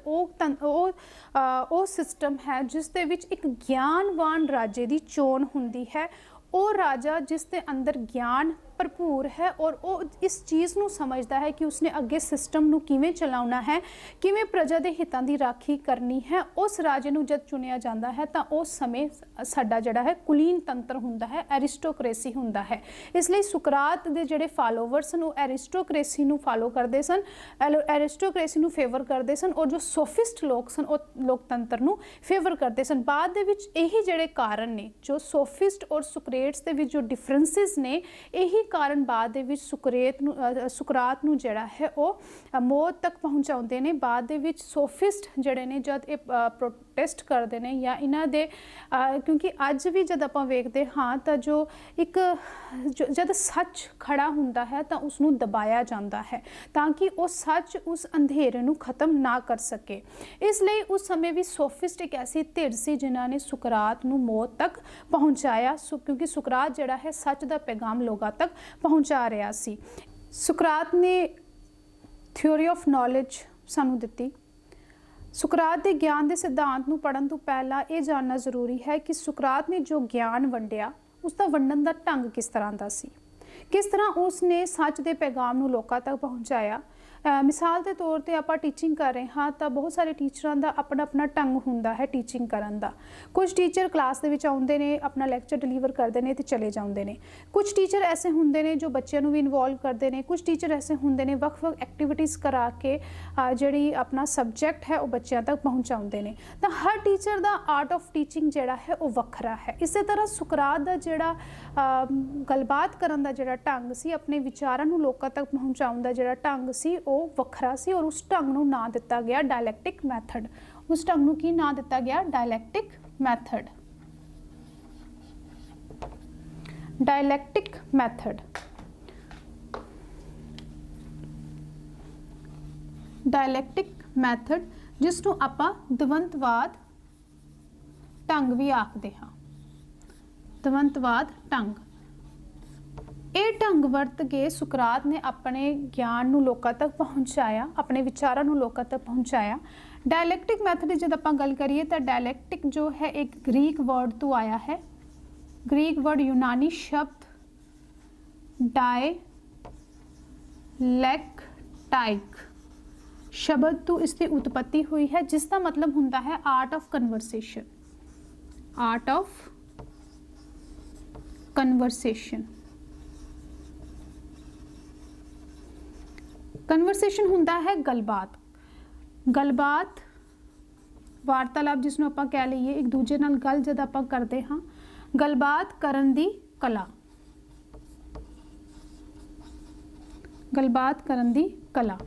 वो सिस्टम है जिस दे विच एक ज्ञानवान राजे की चोण हुंदी है। वो राजा जिस दे अंदर ज्ञान ਭਰਪੂਰ ਹੈ ਔਰ ਉਹ ਇਸ ਚੀਜ਼ ਨੂੰ ਸਮਝਦਾ ਹੈ ਕਿ ਉਸਨੇ ਅੱਗੇ ਸਿਸਟਮ ਨੂੰ ਕਿਵੇਂ ਚਲਾਉਣਾ ਹੈ, ਕਿਵੇਂ ਪ੍ਰਜਾ ਦੇ ਹਿੱਤਾਂ ਦੀ ਰਾਖੀ ਕਰਨੀ ਹੈ। ਉਸ ਰਾਜੇ ਨੂੰ ਜਦ ਚੁਣਿਆ ਜਾਂਦਾ ਹੈ ਤਾਂ ਉਸ ਸਮੇਂ ਸਾਡਾ ਜਿਹੜਾ ਹੈ ਕੁਲੀਨ ਤੰਤਰ ਹੁੰਦਾ ਹੈ, ਐਰਿਸਟੋਕ੍ਰੇਸੀ ਹੁੰਦਾ ਹੈ। ਇਸ ਲਈ ਸੁਕਰਾਤ ਦੇ ਜਿਹੜੇ ਫਾਲੋਵਰਸ ਸਨ ਉਹ ਐਰਿਸਟੋਕ੍ਰੇਸੀ ਨੂੰ ਫਾਲੋ ਕਰਦੇ ਸਨ, ਐਰਿਸਟੋਕ੍ਰੇਸੀ ਨੂੰ ਫੇਵਰ ਕਰਦੇ ਸਨ, ਔਰ ਜੋ ਸੋਫਿਸਟ ਲੋਕ ਸਨ ਉਹ ਲੋਕਤੰਤਰ ਨੂੰ ਫੇਵਰ ਕਰਦੇ ਸਨ। ਬਾਅਦ ਦੇ ਵਿੱਚ ਇਹੀ ਜਿਹੜੇ ਕਾਰਨ ਨੇ, ਜੋ ਸੋਫਿਸਟ ਔਰ ਸੁਕਰੇਟਸ ਦੇ ਵਿੱਚ ਜੋ ਡਿਫਰੈਂਸਿਸ ਨੇ, ਇਹੀ ਕਾਰਨ ਬਾਅਦ ਦੇ ਵਿੱਚ ਸੁਕਰਾਤ ਨੂੰ ਜਿਹੜਾ ਹੈ ਉਹ ਮੌਤ ਤੱਕ ਪਹੁੰਚਾਉਂਦੇ ਨੇ। ਬਾਅਦ ਦੇ ਵਿੱਚ ਸੋਫਿਸਟ ਜਿਹੜੇ ਨੇ ਜਦ ਇਹ ਪ੍ਰੋਟੈਸਟ ਕਰਦੇ ਨੇ ਜਾਂ ਇਹਨਾਂ ਦੇ ਕਿਉਂਕਿ ਅੱਜ ਵੀ ਜਦ ਆਪਾਂ ਵੇਖਦੇ ਹਾਂ ਤਾਂ ਜੋ ਇੱਕ ਜਦ ਸੱਚ ਖੜਾ ਹੁੰਦਾ ਹੈ ਤਾਂ ਉਸ ਨੂੰ ਦਬਾਇਆ ਜਾਂਦਾ ਹੈ ਤਾਂ ਕਿ ਉਹ ਸੱਚ ਉਸ ਅੰਧੇਰੇ ਨੂੰ ਖਤਮ ਨਾ ਕਰ ਸਕੇ। ਇਸ ਲਈ ਉਸ ਸਮੇਂ ਵੀ ਸੋਫਿਸਟ ਇੱਕ ਐਸੀ ਧਿਰ ਸੀ ਜਿਨ੍ਹਾਂ ਨੇ ਸੁਕਰਾਤ ਨੂੰ ਮੌਤ ਤੱਕ ਪਹੁੰਚਾਇਆ, ਕਿਉਂਕਿ ਸੁਕਰਾਤ ਜਿਹੜਾ ਹੈ ਸੱਚ ਦਾ ਪੈਗਾਮ ਲੋਕਾਂ ਤੱਕ ਪਹੁੰਚਾ ਰਿਹਾ ਸੀ। ਸੁਕਰਾਤ ਨੇ ਥਿਊਰੀ ਆਫ ਨੌਲੇਜ ਸਾਨੂੰ ਦਿੱਤੀ। ਸੁਕਰਾਤ ਦੇ ਗਿਆਨ ਦੇ ਸਿਧਾਂਤ ਨੂੰ ਪੜ੍ਹਨ ਤੋਂ ਪਹਿਲਾਂ ਇਹ ਜਾਣਨਾ ਜ਼ਰੂਰੀ ਹੈ ਕਿ ਸੁਕਰਾਤ ਨੇ ਜੋ ਗਿਆਨ ਵੰਡਿਆ ਉਸ ਦਾ ਵੰਡਣ ਦਾ ਢੰਗ ਕਿਸ ਤਰ੍ਹਾਂ ਦਾ ਸੀ, ਕਿਸ ਤਰ੍ਹਾਂ ਉਸ ਨੇ ਸੱਚ ਦੇ ਪੈਗਾਮ ਨੂੰ ਲੋਕਾਂ ਤੱਕ ਪਹੁੰਚਾਇਆ। ਮਿਸਾਲ ਦੇ ਤੌਰ ਤੇ ਆਪਾਂ ਟੀਚਿੰਗ ਕਰ ਰਹੇ ਹਾਂ ਤਾਂ ਬਹੁਤ ਸਾਰੇ ਟੀਚਰਾਂ ਦਾ ਆਪਣਾ ਆਪਣਾ ਢੰਗ ਹੁੰਦਾ ਹੈ ਟੀਚਿੰਗ ਕਰਨ ਦਾ। ਕੁਝ ਟੀਚਰ ਕਲਾਸ ਦੇ ਵਿੱਚ ਆਉਂਦੇ ਨੇ, ਆਪਣਾ ਲੈਕਚਰ ਡਿਲੀਵਰ ਕਰਦੇ ਨੇ ਤੇ ਚਲੇ ਜਾਂਦੇ ਨੇ। ਕੁਝ ਟੀਚਰ ਐਸੇ ਹੁੰਦੇ ਨੇ ਜੋ ਬੱਚਿਆਂ ਨੂੰ ਵੀ ਇਨਵੋਲਵ ਕਰਦੇ ਨੇ। ਕੁਝ ਟੀਚਰ ਐਸੇ ਹੁੰਦੇ ਨੇ ਵੱਖ-ਵੱਖ ਐਕਟੀਵਿਟੀਜ਼ ਕਰਾ ਕੇ ਜਿਹੜੀ ਆਪਣਾ ਸਬਜੈਕਟ ਹੈ ਉਹ ਬੱਚਿਆਂ ਤੱਕ ਪਹੁੰਚਾਉਂਦੇ ਨੇ। ਤਾਂ ਹਰ ਟੀਚਰ ਦਾ ਆਰਟ ਆਫ ਟੀਚਿੰਗ ਜਿਹੜਾ ਹੈ ਉਹ ਵੱਖਰਾ ਹੈ। ਇਸੇ ਤਰ੍ਹਾਂ ਸੁਕਰਾਤ ਦਾ ਜਿਹੜਾ ਗੱਲਬਾਤ ਕਰਨ ਦਾ ਜਿਹੜਾ ਢੰਗ ਸੀ, ਆਪਣੇ ਵਿਚਾਰਾਂ ਨੂੰ ਲੋਕਾਂ ਤੱਕ ਪਹੁੰਚਾਉਣ ਦਾ ਜਿਹੜਾ ਢੰਗ ਸੀ ਉਹ ਵੱਖਰਾ ਸੀ ਔਰ ਉਸ ਢੰਗ ਨੂੰ ਨਾਂ ਦਿੱਤਾ ਗਿਆ ਡਾਇਲੈਕਟਿਕ ਮੈਥਡ। ਉਸ ਢੰਗ ਨੂੰ ਕੀ ਨਾਂ ਦਿੱਤਾ ਗਿਆ? ਡਾਇਲੈਕਟਿਕ ਮੈਥਡ। ਡਾਇਲੈਕਟਿਕ ਮੈਥਡ। ਡਾਇਲੈਕਟਿਕ ਮੈਥਡ ਜਿਸ ਨੂੰ ਆਪਾਂ ਦਵੰਤਵਾਦ ਢੰਗ ਵੀ ਆਖਦੇ ਹਾਂ। ਦਵੰਤਵਾਦ ਢੰਗ। ਇਹ ਢੰਗ ਵਰਤ ਕੇ ਸੁਕਰਾਤ ਨੇ ਆਪਣੇ ਗਿਆਨ ਨੂੰ ਲੋਕਾਂ ਤੱਕ ਪਹੁੰਚਾਇਆ, ਆਪਣੇ ਵਿਚਾਰਾਂ ਨੂੰ ਲੋਕਾਂ ਤੱਕ ਪਹੁੰਚਾਇਆ। ਡਾਇਲੈਕਟਿਕ ਮੈਥਡ ਦੀ ਜਦ ਆਪਾਂ ਗੱਲ ਕਰੀਏ ਤਾਂ ਡਾਇਲੈਕਟਿਕ ਜੋ ਹੈ ਇੱਕ ਗ੍ਰੀਕ ਵਰਡ ਤੋਂ ਆਇਆ ਹੈ। ਗ੍ਰੀਕ ਵਰਡ ਯੂਨਾਨੀ ਸ਼ਬਦ ਡਾਇਲੈਕਟਾਈਕ ਸ਼ਬਦ ਤੋਂ ਇਸ ਦੀ ਉਤਪत्ति ਹੋਈ ਹੈ, ਜਿਸ ਦਾ ਮਤਲਬ ਹੁੰਦਾ ਹੈ art of conversation. Art of conversation. Conversation ਹੁੰਦਾ ਹੈ ਗੱਲਬਾਤ। ਗੱਲਬਾਤ ਵਾਰਤਾਲਾਪ ਜਿਸ ਨੂੰ ਆਪਾਂ ਕਹਿ ਲਈਏ, ਇੱਕ ਦੂਜੇ ਨਾਲ ਗੱਲ ਜਦ ਆਪਾਂ ਕਰਦੇ ਹਾਂ, ਗੱਲਬਾਤ ਕਰਨ ਦੀ ਕਲਾ। ਗੱਲਬਾਤ ਕਰਨ ਦੀ ਕਲਾ।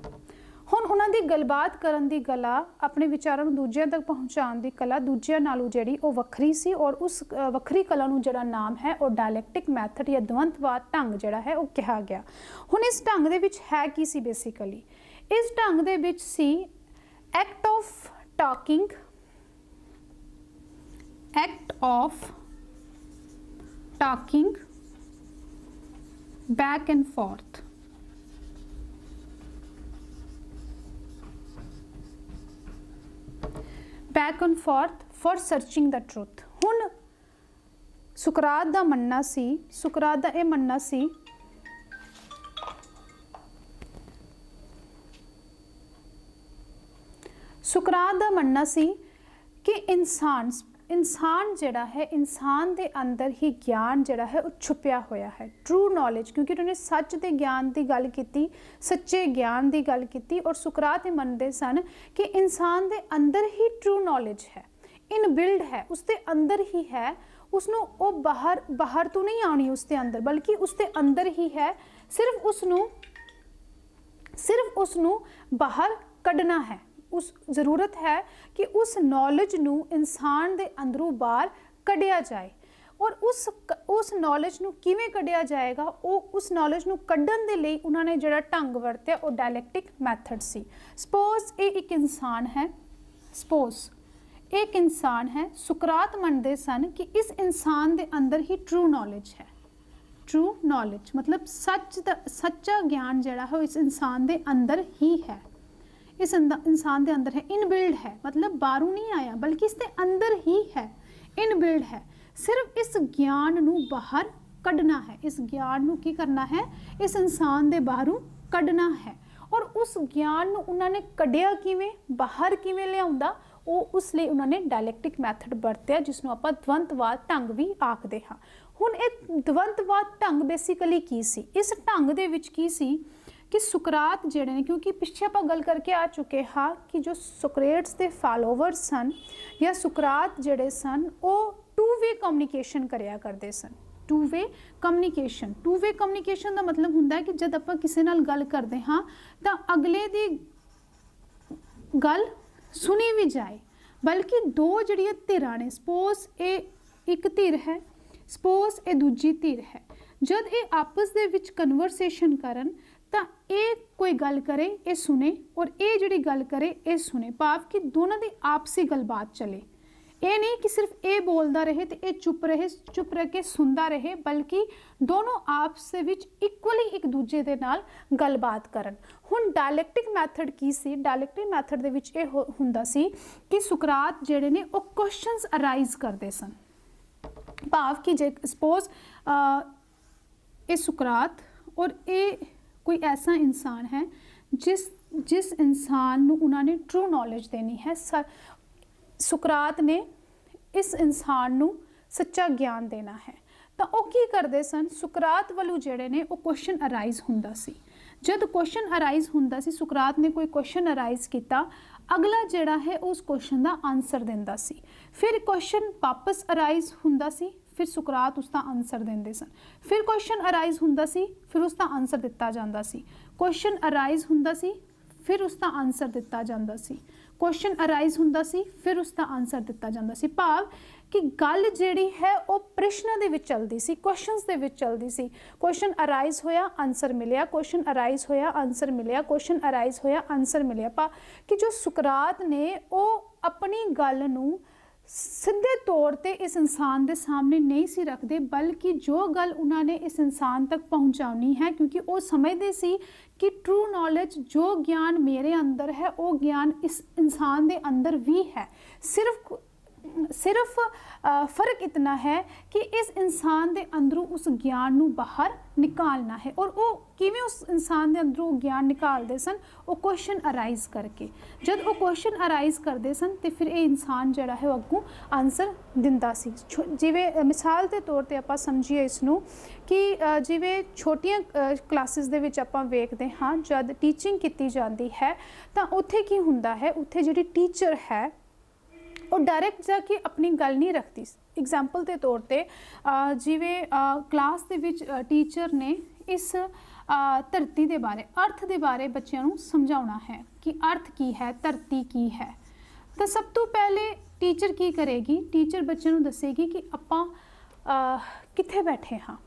ਹੁਣ ਉਹਨਾਂ ਦੀ ਗੱਲਬਾਤ ਕਰਨ ਦੀ ਕਲਾ, ਆਪਣੇ ਵਿਚਾਰਾਂ ਨੂੰ ਦੂਜਿਆਂ ਤੱਕ ਪਹੁੰਚਾਉਣ ਦੀ ਕਲਾ ਦੂਜਿਆਂ ਨਾਲੋਂ ਜਿਹੜੀ ਉਹ ਵੱਖਰੀ ਸੀ ਔਰ ਉਸ ਵੱਖਰੀ ਕਲਾ ਨੂੰ ਜਿਹੜਾ ਨਾਮ ਹੈ ਉਹ ਡਾਇਲੈਕਟਿਕ ਮੈਥਡ ਜਾਂ ਦਵੰਤਵਾਦ ਢੰਗ ਜਿਹੜਾ ਹੈ ਉਹ ਕਿਹਾ ਗਿਆ। ਹੁਣ ਇਸ ਢੰਗ ਦੇ ਵਿੱਚ ਹੈ ਕੀ ਸੀ ਬੇਸਿਕਲੀ? ਇਸ ਢੰਗ ਦੇ ਵਿੱਚ ਸੀ act of talking, act of talking back and forth, back and forth for searching the truth। ਹੁਣ ਸੁਕਰਾਤ ਦਾ ਮੰਨਣਾ ਸੀ, ਸੁਕਰਾਤ ਦਾ ਇਹ ਮੰਨਣਾ ਸੀ ਸੁਕਰਾਤ ਦਾ ਮੰਨਣਾ ਸੀ ਕਿ ਇਨਸਾਨ ਜਿਹੜਾ ਹੈ, ਇਨਸਾਨ ਦੇ ਅੰਦਰ ਹੀ ਗਿਆਨ ਜਿਹੜਾ ਹੈ ਉਹ ਛੁਪਿਆ ਹੋਇਆ ਹੈ। ਟਰੂ ਨੌਲੇਜ, ਕਿਉਂਕਿ ਉਹਨੇ ਸੱਚ ਦੇ ਗਿਆਨ ਦੀ ਗੱਲ ਕੀਤੀ, ਸੱਚੇ ਗਿਆਨ ਦੀ ਗੱਲ ਕੀਤੀ ਔਰ ਸੁਕਰਾਤ ਇਹ ਮੰਨਦੇ ਸਨ ਕਿ ਇਨਸਾਨ ਦੇ ਅੰਦਰ ਹੀ ਟਰੂ ਨੌਲੇਜ ਹੈ, ਇਨਬਿਲਡ ਹੈ, ਉਸਦੇ ਅੰਦਰ ਹੀ ਹੈ। ਉਸਨੂੰ ਉਹ ਬਾਹਰ ਤੋਂ ਨਹੀਂ ਆਉਣੀ ਉਸਦੇ ਅੰਦਰ, ਬਲਕਿ ਉਸਦੇ ਅੰਦਰ ਹੀ ਹੈ। ਸਿਰਫ ਉਸਨੂੰ ਬਾਹਰ ਕੱਢਣਾ ਹੈ। ਉਸ ਜ਼ਰੂਰਤ ਹੈ ਕਿ ਉਸ ਨੌਲੇਜ ਨੂੰ ਇਨਸਾਨ ਦੇ ਅੰਦਰੋਂ ਬਾਹਰ ਕੱਢਿਆ ਜਾਏ। ਔਰ ਉਸ ਨੌਲੇਜ ਨੂੰ ਕਿਵੇਂ ਕੱਢਿਆ ਜਾਏਗਾ, ਉਹ ਉਸ ਨੌਲੇਜ ਨੂੰ ਕੱਢਣ ਦੇ ਲਈ ਉਹਨਾਂ ਨੇ ਜਿਹੜਾ ਢੰਗ ਵਰਤਿਆ ਉਹ ਡਾਇਲੈਕਟਿਕ ਮੈਥਡ ਸੀ। ਸਪੋਜ਼ ਇਹ ਇੱਕ ਇਨਸਾਨ ਹੈ, ਸੁਕਰਾਤ ਮੰਨਦੇ ਸਨ ਕਿ ਇਸ ਇਨਸਾਨ ਦੇ ਅੰਦਰ ਹੀ ਟਰੂ ਨੌਲੇਜ ਹੈ। ਟਰੂ ਨੌਲੇਜ ਮਤਲਬ ਸੱਚਾ ਗਿਆਨ ਜਿਹੜਾ ਹੈ ਇਸ ਇਨਸਾਨ ਦੇ ਅੰਦਰ ਹੀ ਹੈ, ਇਸ ਇਨਸਾਨ ਦੇ ਅੰਦਰ ਹੈ। ਇਨਬਿਲਡ ਹੈ ਮਤਲਬ ਬਾਹਰੋਂ ਨਹੀਂ ਆਇਆ, ਬਲਕਿ ਇਸ ਦੇ ਅੰਦਰ ਹੀ ਹੈ, ਇਨਬਿਲਡ ਹੈ। ਸਿਰਫ ਇਸ ਗਿਆਨ ਨੂੰ ਬਾਹਰ कढ़ना है, इस ज्ञान नू की करना है, इस इंसान दे बाहरों कढ़ना है। और उस ज्ञान नू उन्होंने कढ़िया किवें, बाहर किवें लिआउंदा, ਉਹ ਉਸ ਲਈ ਉਹਨਾਂ ਨੇ ਡਾਇਲੈਕਟਿਕ ਮੈਥਡ ਵਰਤਿਆ, ਜਿਸ ਨੂੰ ਆਪਾਂ ਦਵੰਤਵਾਦ ਢੰਗ ਵੀ ਆਖਦੇ ਹਾਂ। ਹੁਣ ਇਹ ਦਵੰਤਵਾਦ ਢੰਗ ਬੇਸਿਕਲੀ ਕੀ ਸੀ? ਇਸ ਢੰਗ ਦੇ ਵਿੱਚ ਕੀ ਸੀ ਕਿ ਸੁਕਰਾਤ ਜਿਹੜੇ ਨੇ, ਕਿਉਂਕਿ ਪਿੱਛੇ ਆਪਾਂ ਗੱਲ ਕਰਕੇ ਆ ਚੁੱਕੇ ਹਾਂ ਕਿ ਜੋ ਸੁਕਰੇਟਸ ਦੇ ਫਾਲੋਵਰਸ ਸਨ ਜਾਂ ਸੁਕਰਾਤ ਜਿਹੜੇ ਸਨ ਉਹ ਟੂ ਵੇ ਕਮਿਊਨੀਕੇਸ਼ਨ ਕਰਿਆ ਕਰਦੇ ਸਨ। ਟੂ ਵੇ ਕਮਿਊਨੀਕੇਸ਼ਨ ਦਾ ਮਤਲਬ ਹੁੰਦਾ ਹੈ ਕਿ ਜਦ ਆਪਾਂ ਕਿਸੇ ਨਾਲ ਗੱਲ ਕਰਦੇ ਹਾਂ ਤਾਂ ਅਗਲੇ ਦੀ ਗੱਲ ਸੁਣੀ ਵੀ ਜਾਏ, ਬਲਕਿ ਦੋ ਜਿਹੜੀਆਂ ਧਿਰਾਂ ਨੇ, ਸਪੋਜ਼ ਇਹ ਇੱਕ ਧਿਰ ਹੈ, ਸਪੋਜ਼ ਇਹ ਦੂਜੀ ਧਿਰ ਹੈ, ਜਦ ਇਹ ਆਪਸ ਦੇ ਵਿੱਚ ਕਨਵਰਸੇਸ਼ਨ ਕਰਨ ਤਾਂ ਇਹ ਕੋਈ ਗੱਲ ਕਰੇ ਇਹ ਸੁਣੇ ਔਰ ਇਹ ਜਿਹੜੀ ਗੱਲ ਕਰੇ ਇਹ ਸੁਣੇ, ਭਾਵ ਕਿ ਦੋਨਾਂ ਦੀ ਆਪਸੀ ਗੱਲਬਾਤ ਚਲੇ। ਇਹ ਨਹੀਂ ਕਿ ਸਿਰਫ ਇਹ ਬੋਲਦਾ ਰਹੇ ਤੇ ਇਹ ਚੁੱਪ ਰਹਿ ਕੇ ਸੁਣਦਾ ਰਹੇ, ਬਲਕਿ ਦੋਨੋਂ ਆਪਸ ਦੇ ਵਿੱਚ ਇਕੁਅਲੀ ਇੱਕ ਦੂਜੇ ਦੇ ਨਾਲ ਗੱਲਬਾਤ ਕਰਨ। ਹੁਣ ਡਾਇਲੈਕਟਿਕ ਮੈਥਡ ਕੀ ਸੀ? ਡਾਇਲੈਕਟਿਕ ਮੈਥਡ ਦੇ ਵਿੱਚ ਇਹ ਹੁੰਦਾ ਸੀ ਕਿ ਸੁਕਰਾਤ ਜਿਹੜੇ ਨੇ ਉਹ ਕੁਐਸਚਨਸ ਅਰਾਈਜ਼ ਕਰਦੇ ਸਨ, ਭਾਵ ਕਿ ਜੇ ਸਪੋਜ਼ ਇਹ ਸੁਕਰਾਤ ਔਰ ਇਹ ਕੋਈ ਐਸਾ ਇਨਸਾਨ ਹੈ ਜਿਸ ਇਨਸਾਨ ਨੂੰ ਉਹਨਾਂ ਨੇ ਟਰੂ ਨੌਲੇਜ ਦੇਣੀ ਹੈ। ਸੁਕਰਾਤ ਨੇ ਇਸ ਇਨਸਾਨ ਨੂੰ ਸੱਚਾ ਗਿਆਨ ਦੇਣਾ ਹੈ, ਤਾਂ ਉਹ ਕੀ ਕਰਦੇ ਸਨ? ਸੁਕਰਾਤ ਵੱਲੋਂ ਜਿਹੜੇ ਨੇ ਉਹ ਕੁਐਸਚਨ ਅਰਾਈਜ਼ ਹੁੰਦਾ ਸੀ। ਜਦ ਕੁਐਸਚਨ ਅਰਾਈਜ਼ ਹੁੰਦਾ ਸੀ, ਸੁਕਰਾਤ ਨੇ ਕੋਈ ਕੁਐਸਚਨ ਅਰਾਈਜ਼ ਕੀਤਾ, ਅਗਲਾ ਜਿਹੜਾ ਹੈ ਉਸ ਕੁਐਸਚਨ ਦਾ ਆਨਸਰ ਦਿੰਦਾ ਸੀ। ਫਿਰ ਕੁਐਸਚਨ ਵਾਪਸ ਅਰਾਈਜ਼ ਹੁੰਦਾ ਸੀ, ਫਿਰ ਸੁਕਰਾਤ ਉਸ ਦਾ ਆਨਸਰ ਦਿੰਦੇ ਸਨ। ਫਿਰ ਕੁਐਸਚਨ ਅਰਾਈਜ਼ ਹੁੰਦਾ ਸੀ, ਫਿਰ ਉਸ ਦਾ ਆਨਸਰ ਦਿੱਤਾ ਜਾਂਦਾ ਸੀ। ਕੁਐਸਚਨ ਅਰਾਈਜ਼ ਹੁੰਦਾ ਸੀ, ਫਿਰ ਉਸ ਦਾ ਆਨਸਰ ਦਿੱਤਾ ਜਾਂਦਾ ਸੀ। ਕੁਐਸਚਨ ਅਰਾਈਜ਼ ਹੁੰਦਾ ਸੀ, ਫਿਰ ਉਸ ਦਾ ਆਨਸਰ ਦਿੱਤਾ ਜਾਂਦਾ ਸੀ, ਭਾਵ ਕਿ ਗੱਲ ਜਿਹੜੀ ਹੈ ਉਹ ਪ੍ਰਸ਼ਨ ਦੇ ਵਿੱਚ ਚੱਲਦੀ ਸੀ, ਕੁਐਸਚਨਸ ਦੇ ਵਿੱਚ ਚੱਲਦੀ ਸੀ। ਕੁਐਸਚਨ ਅਰਾਈਜ਼ ਹੋਇਆ, ਆਨਸਰ ਮਿਲਿਆ, ਕੁਐਸਚਨ ਅਰਾਈਜ਼ ਹੋਇਆ, ਆਨਸਰ ਮਿਲਿਆ, ਕੁਐਸਚਨ ਅਰਾਈਜ਼ ਹੋਇਆ, ਆਨਸਰ ਮਿਲਿਆ। ਕਿ ਜੋ ਸੁਕਰਾਤ ਨੇ ਉਹ ਆਪਣੀ ਗੱਲ ਨੂੰ ਸਿੱਧੇ ਤੌਰ ਤੇ ਇਸ ਇਨਸਾਨ ਦੇ ਸਾਹਮਣੇ ਨਹੀਂ ਸੀ ਰੱਖਦੇ, ਬਲਕਿ ਜੋ ਗੱਲ ਉਹਨਾਂ ਨੇ ਇਸ ਇਨਸਾਨ ਤੱਕ ਪਹੁੰਚਾਉਣੀ ਹੈ, ਕਿਉਂਕਿ ਉਹ ਸਮਝਦੇ ਸੀ ਕਿ ਟਰੂ ਨੌਲੇਜ, ਜੋ ਗਿਆਨ ਮੇਰੇ ਅੰਦਰ ਹੈ ਉਹ ਗਿਆਨ ਇਸ ਇਨਸਾਨ ਦੇ ਅੰਦਰ ਵੀ ਹੈ। ਸਿਰਫ फ़र्क इतना है कि इस इंसान के अंदरों उस ज्ञान नू बाहर निकालना है। और वो किवें उस इंसान के अंदरों ज्ञान निकालते सन? वो क्वेश्चन अराइज करके, जब वो क्वेश्चन अराइज करते सन तो फिर ये इंसान जिहड़ा है अगों आंसर दिंदा सी। जिवें मिसाल के तौर पर आपां समझीए इसनूं कि जिवें छोटियां क्लासिस दे विच आपां वेखदे हां, जद टीचिंग कीती जाती है तो उत्थे की हुंदा है, उत्थे जिहड़ी टीचर है और डायरैक्ट जाके अपनी गल नहीं रखती। एग्जाम्पल के तौर पर जिवें क्लास दे विच टीचर ने इस धरती के बारे, अर्थ के बारे बच्चों को समझाना है कि अर्थ की है, धरती की है, तो सब तो पहले टीचर की करेगी? टीचर बच्चों को दसेगी कि आपां कित्थे बैठे हाँ।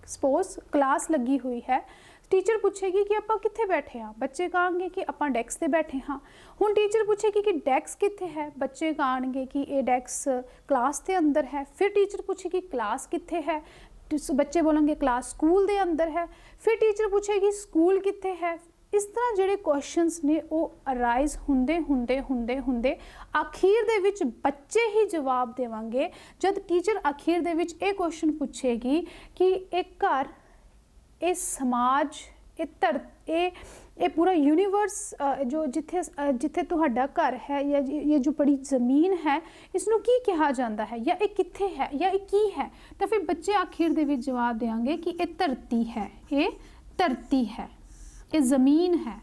सपोज क्लास लगी हुई है, टीचर पूछेगी कि आपां कित्थे बैठे हाँ, बच्चे कहेंगे कि आपां डेस्क ते बैठे हाँ। हुण टीचर पूछेगी कि डेस्क कित्थे है, बच्चे कहेंगे कि ये डेस्क क्लास के अंदर है। फिर टीचर पूछेगी क्लास कित्थे है, बच्चे बोलेंगे क्लास स्कूल के अंदर है। फिर टीचर पूछेगी स्कूल कित्थे है। इस तरह जिहड़े क्वेश्चनस ने वो अराइज हुंदे हुंदे हुंदे हुंदे आखिर दे विच बच्चे ही जवाब देवांगे। जब टीचर आखिर दे विच ये क्वेश्चन पूछेगी कि एक घर, ये समाज, ये पूरा यूनीवर्स जो जिथे जिथे तुहाडा घर है या ये जो बड़ी ज़मीन है, इसनों की कहा जाता है, या ये कित्थे है, या ये की है, तो फिर बच्चे आखिर दे विच जवाब देंगे कि ये धरती है, ये धरती है, ये ज़मीन है,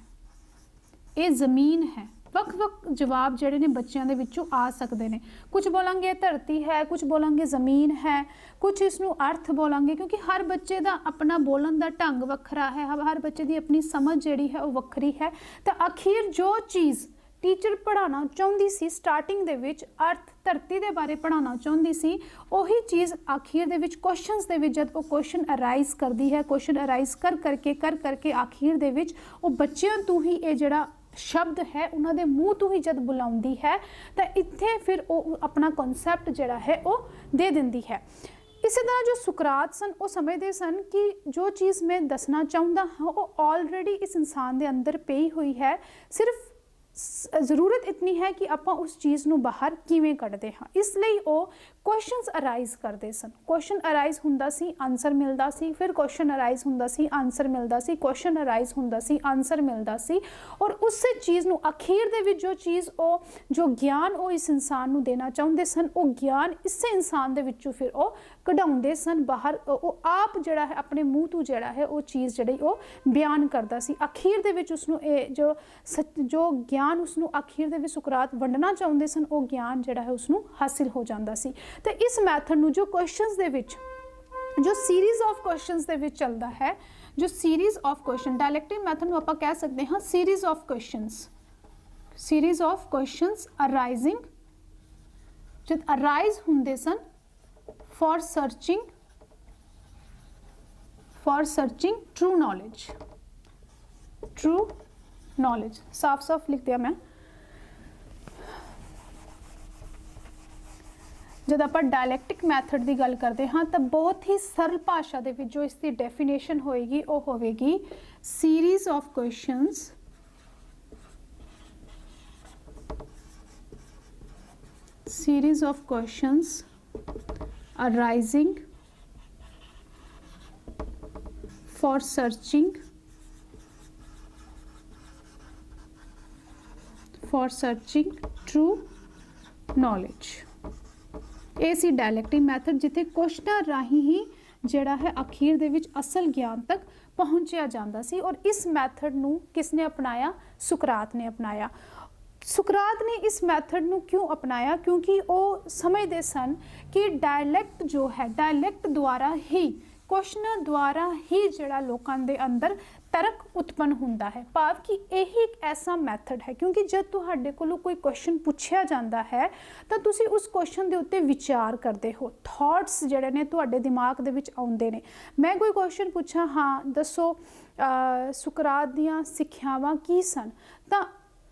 ये ज़मीन है। ਵੱਖ-ਵੱਖ जवाब ਜਿਹੜੇ ਨੇ ਬੱਚਿਆਂ ਦੇ ਵਿੱਚੋਂ ਆ ਸਕਦੇ ਨੇ। कुछ बोलेंगे धरती है, कुछ बोलेंगे ज़मीन है, कुछ इसनों अर्थ बोलेंगे, क्योंकि हर बच्चे का अपना बोलन का ढंग वखरा है, हर बच्चे की अपनी समझ जिहड़ी है वो वखरी है। तो आखिर जो चीज़ टीचर पढ़ाना चाहती सी स्टार्टिंग दे विच, अर्थ धरती के बारे पढ़ाना चाहती सी, उही चीज़ आखिर दे विच क्वेश्चनस दे विच जब वो क्वेश्चन अराइज करती है, क्वेश्चन अराइज कर करके आखिर दे विच वो बच्चों तो ही ये जिहड़ा शब्द है उन्होंने मूँह तो ही जब बुलाउंदी है, तो इत्थे फिर वो अपना कॉन्सैप्ट जिहड़ा है वो दे दिंदी है। इस तरह जो सुकरात सन वो समझते सन कि जो चीज़ मैं दसना चाहता हाँ वो ऑलरेडी इस इंसान के अंदर पई हुई है, सिर्फ ਜ਼ਰੂਰਤ ਇਤਨੀ ਹੈ ਕਿ ਆਪਾਂ ਉਸ ਚੀਜ਼ ਨੂੰ ਬਾਹਰ ਕਿਵੇਂ ਕੱਢਦੇ ਹਾਂ। ਇਸ ਲਈ ਉਹ ਕੁਐਸਚਨਸ ਅਰਾਈਜ਼ ਕਰਦੇ ਸਨ। ਕੁਐਸਚਨ ਅਰਾਈਜ਼ ਹੁੰਦਾ ਸੀ, ਆਨਸਰ ਮਿਲਦਾ ਸੀ, ਫਿਰ ਕੁਐਸਚਨ ਅਰਾਈਜ਼ ਹੁੰਦਾ ਸੀ, ਆਨਸਰ ਮਿਲਦਾ ਸੀ, ਕੁਐਸਚਨ ਅਰਾਈਜ਼ ਹੁੰਦਾ ਸੀ, ਆਨਸਰ ਮਿਲਦਾ ਸੀ। ਔਰ ਉਸੇ ਚੀਜ਼ ਨੂੰ ਅਖੀਰ ਦੇ ਵਿੱਚ ਜੋ ਗਿਆਨ ਉਹ ਇਸ ਇਨਸਾਨ ਨੂੰ ਦੇਣਾ ਚਾਹੁੰਦੇ ਸਨ, ਉਹ ਗਿਆਨ ਇਸੇ ਇਨਸਾਨ ਦੇ ਵਿੱਚੋਂ ਫਿਰ ਉਹ ਕਢਾਉਂਦੇ ਸਨ ਬਾਹਰ। ਉਹ ਆਪ ਜਿਹੜਾ ਹੈ ਆਪਣੇ ਮੂੰਹ ਤੋਂ ਜਿਹੜਾ ਹੈ ਉਹ ਚੀਜ਼ ਜਿਹੜੀ ਉਹ ਬਿਆਨ ਕਰਦਾ ਸੀ। ਅਖੀਰ ਦੇ ਵਿੱਚ ਉਸਨੂੰ ਇਹ ਜੋ ਗਿਆਨ ਉਸਨੂੰ ਅਖੀਰ ਦੇ ਵਿੱਚ ਸੁਕਰਾਤ ਵੰਡਣਾ ਚਾਹੁੰਦੇ ਸਨ, ਉਹ ਗਿਆਨ ਜਿਹੜਾ ਹੈ ਉਸਨੂੰ ਹਾਸਿਲ ਹੋ ਜਾਂਦਾ ਸੀ। ਤੇ ਇਸ ਮੈਥਡ ਨੂੰ ਜੋ ਕੁਐਸਚਨਸ ਦੇ ਵਿੱਚ, ਜੋ ਸੀਰੀਜ਼ ਆਫ ਕੁਐਸਚਨਸ ਦੇ ਵਿੱਚ ਚੱਲਦਾ ਹੈ, ਜੋ series of question, dialectic method ਨੂੰ ਆਪਾਂ ਕਹਿ ਸਕਦੇ ਹਾਂ series of questions, series of questions arising, ਜਦ ਅਰਾਈਜ਼ ਹੁੰਦੇ ਸਨ for searching true knowledge। साफ लिख दिया मैं। जब आप डायलैक्टिक मैथड की गल करते हाँ तो बहुत ही सरल भाषा दे विच जो इसकी डेफिनेशन होएगी वो होवेगी series of questions arising for searching true knowledge। ਇਹ ਸੀ ਡਾਇਲੈਕਟਿਕ ਮੈਥਡ ਜਿੱਥੇ ਕੁਐਸਚਨਾਂ ਰਾਹੀਂ ਹੀ ਜਿਹੜਾ ਹੈ ਅਖੀਰ ਦੇ ਵਿੱਚ ਅਸਲ ਗਿਆਨ ਤੱਕ ਪਹੁੰਚਿਆ ਜਾਂਦਾ ਸੀ। ਔਰ ਇਸ ਮੈਥਡ ਨੂੰ ਕਿਸ ਨੇ ਅਪਣਾਇਆ? ਸੁਕਰਾਤ ਨੇ ਅਪਣਾਇਆ। ਸੁਕਰਾਤ ਨੇ ਇਸ ਮੈਥਡ ਨੂੰ ਕਿਉਂ ਅਪਣਾਇਆ? ਕਿਉਂਕਿ ਉਹ ਸਮਝਦੇ ਸਨ ਕਿ ਡਾਇਲੈਕਟ ਜੋ ਹੈ, ਡਾਇਲੈਕਟ ਦੁਆਰਾ ਹੀ, ਕੁਐਸਚਨਾਂ ਦੁਆਰਾ ਹੀ ਜਿਹੜਾ ਲੋਕਾਂ ਦੇ ਅੰਦਰ ਤਰਕ ਉਤਪਨ ਹੁੰਦਾ ਹੈ। ਭਾਵ ਕਿ ਇਹੀ ਇੱਕ ਐਸਾ ਮੈਥਡ ਹੈ, ਕਿਉਂਕਿ ਜਦ ਤੁਹਾਡੇ ਕੋਲੋਂ ਕੋਈ ਕੁਐਸਚਨ ਪੁੱਛਿਆ ਜਾਂਦਾ ਹੈ ਤਾਂ ਤੁਸੀਂ ਉਸ ਕੁਐਸਚਨ ਦੇ ਉੱਤੇ ਵਿਚਾਰ ਕਰਦੇ ਹੋ, ਥਾਟਸ ਜਿਹੜੇ ਨੇ ਤੁਹਾਡੇ ਦਿਮਾਗ ਦੇ ਵਿੱਚ ਆਉਂਦੇ ਨੇ। ਮੈਂ ਕੋਈ ਕੁਐਸਚਨ ਪੁੱਛਾਂ, ਹਾਂ ਦੱਸੋ ਸੁਕਰਾਤ ਦੀਆਂ ਸਿੱਖਿਆਵਾਂ ਕੀ ਸਨ, ਤਾਂ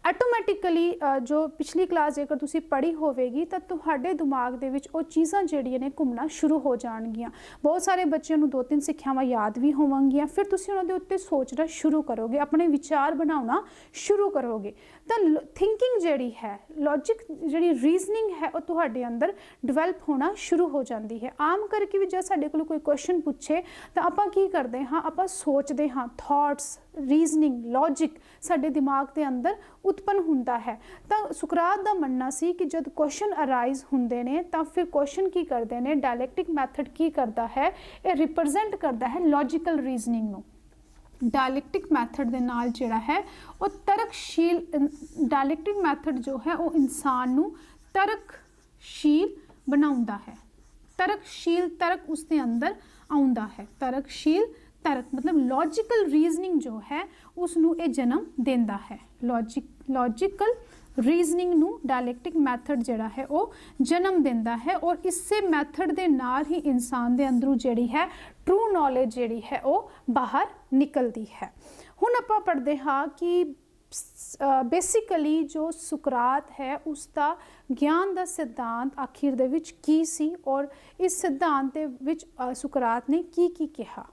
ਆਟੋਮੈਟਿਕਲੀ ਜੋ ਪਿਛਲੀ ਕਲਾਸ ਜੇਕਰ ਤੁਸੀਂ ਪੜ੍ਹੀ ਹੋਵੇਗੀ ਤਾਂ ਤੁਹਾਡੇ ਦਿਮਾਗ ਦੇ ਵਿੱਚ ਉਹ ਚੀਜ਼ਾਂ ਜਿਹੜੀਆਂ ਨੇ ਘੁੰਮਣਾ ਸ਼ੁਰੂ ਹੋ ਜਾਣਗੀਆਂ। ਬਹੁਤ ਸਾਰੇ ਬੱਚਿਆਂ ਨੂੰ 2-3 ਸਿੱਖਿਆਵਾਂ ਯਾਦ ਵੀ ਹੋਣਗੀਆਂ, ਫਿਰ ਤੁਸੀਂ ਉਹਨਾਂ ਦੇ ਉੱਤੇ ਸੋਚਣਾ ਸ਼ੁਰੂ ਕਰੋਗੇ, ਆਪਣੇ ਵਿਚਾਰ ਬਣਾਉਣਾ ਸ਼ੁਰੂ ਕਰੋਗੇ। ਤਾਂ ਥਿੰਕਿੰਗ ਜਿਹੜੀ ਹੈ, ਲੌਜਿਕ ਜਿਹੜੀ ਰੀਜ਼ਨਿੰਗ ਹੈ, ਉਹ ਤੁਹਾਡੇ ਅੰਦਰ ਡਿਵੈਲਪ ਹੋਣਾ ਸ਼ੁਰੂ ਹੋ ਜਾਂਦੀ ਹੈ। ਆਮ ਕਰਕੇ ਵੀ ਜਦ ਸਾਡੇ ਕੋਲ ਕੋਈ ਕੁਐਸਚਨ ਪੁੱਛੇ ਤਾਂ ਆਪਾਂ ਕੀ ਕਰਦੇ ਹਾਂ? ਆਪਾਂ ਸੋਚਦੇ ਹਾਂ, ਥਾਟਸ, ਰੀਜ਼ਨਿੰਗ, ਲੌਜਿਕ ਸਾਡੇ ਦਿਮਾਗ ਦੇ ਅੰਦਰ ਉਤਪਨ ਹੁੰਦਾ ਹੈ। ਤਾਂ ਸੁਕਰਾਤ ਦਾ ਮੰਨਣਾ ਸੀ ਕਿ ਜਦ ਕੁਐਸਚਨ ਅਰਾਈਜ਼ ਹੁੰਦੇ ਨੇ ਤਾਂ ਫਿਰ ਕੁਐਸਚਨ ਕੀ ਕਰਦੇ ਨੇ? ਡਾਇਲੈਕਟਿਕ ਮੈਥਡ ਕੀ ਕਰਦਾ ਹੈ? ਇਹ ਰਿਪਰੈਜ਼ੈਂਟ ਕਰਦਾ ਹੈ ਲੌਜੀਕਲ ਰੀਜ਼ਨਿੰਗ ਨੂੰ। ਡਾਇਲੈਕਟਿਕ ਮੈਥਡ ਦੇ ਨਾਲ ਜਿਹੜਾ ਹੈ ਉਹ ਤਰਕਸ਼ੀਲ, ਡਾਇਲੈਕਟਿਕ ਮੈਥਡ ਜੋ ਹੈ ਉਹ ਇਨਸਾਨ ਨੂੰ ਤਰਕਸ਼ੀਲ ਬਣਾਉਂਦਾ ਹੈ। ਤਰਕਸ਼ੀਲ ਤਰਕ ਉਸ ਦੇ ਅੰਦਰ ਆਉਂਦਾ ਹੈ। ਤਰਕਸ਼ੀਲ ਤਰਕ ਮਤਲਬ ਲੌਜੀਕਲ ਰੀਜ਼ਨਿੰਗ ਜੋ ਹੈ ਉਸ ਨੂੰ ਇਹ ਜਨਮ ਦਿੰਦਾ ਹੈ। ਲੌਜੀਕਲ ਰੀਜ਼ਨਿੰਗ ਨੂੰ ਡਾਇਲੈਕਟਿਕ ਮੈਥਡ ਜਿਹੜਾ ਹੈ ਉਹ ਜਨਮ ਦਿੰਦਾ ਹੈ। ਔਰ ਇਸੇ ਮੈਥਡ ਦੇ ਨਾਲ ਹੀ ਇਨਸਾਨ ਦੇ ਅੰਦਰੋਂ ਜਿਹੜੀ ਹੈ ਟਰੂ ਨੌਲੇਜ ਜਿਹੜੀ ਹੈ ਉਹ ਬਾਹਰ ਨਿਕਲਦੀ ਹੈ। ਹੁਣ ਆਪਾਂ ਪੜ੍ਹਦੇ ਹਾਂ ਕਿ ਬੇਸਿਕਲੀ ਜੋ ਸੁਕਰਾਤ ਹੈ ਉਸ ਦਾ ਗਿਆਨ ਦਾ ਸਿਧਾਂਤ ਆਖਿਰ ਦੇ ਵਿੱਚ ਕੀ ਸੀ, ਔਰ ਇਸ ਸਿਧਾਂਤ ਦੇ ਵਿੱਚ ਸੁਕਰਾਤ ਨੇ ਕੀ ਕਿਹਾ।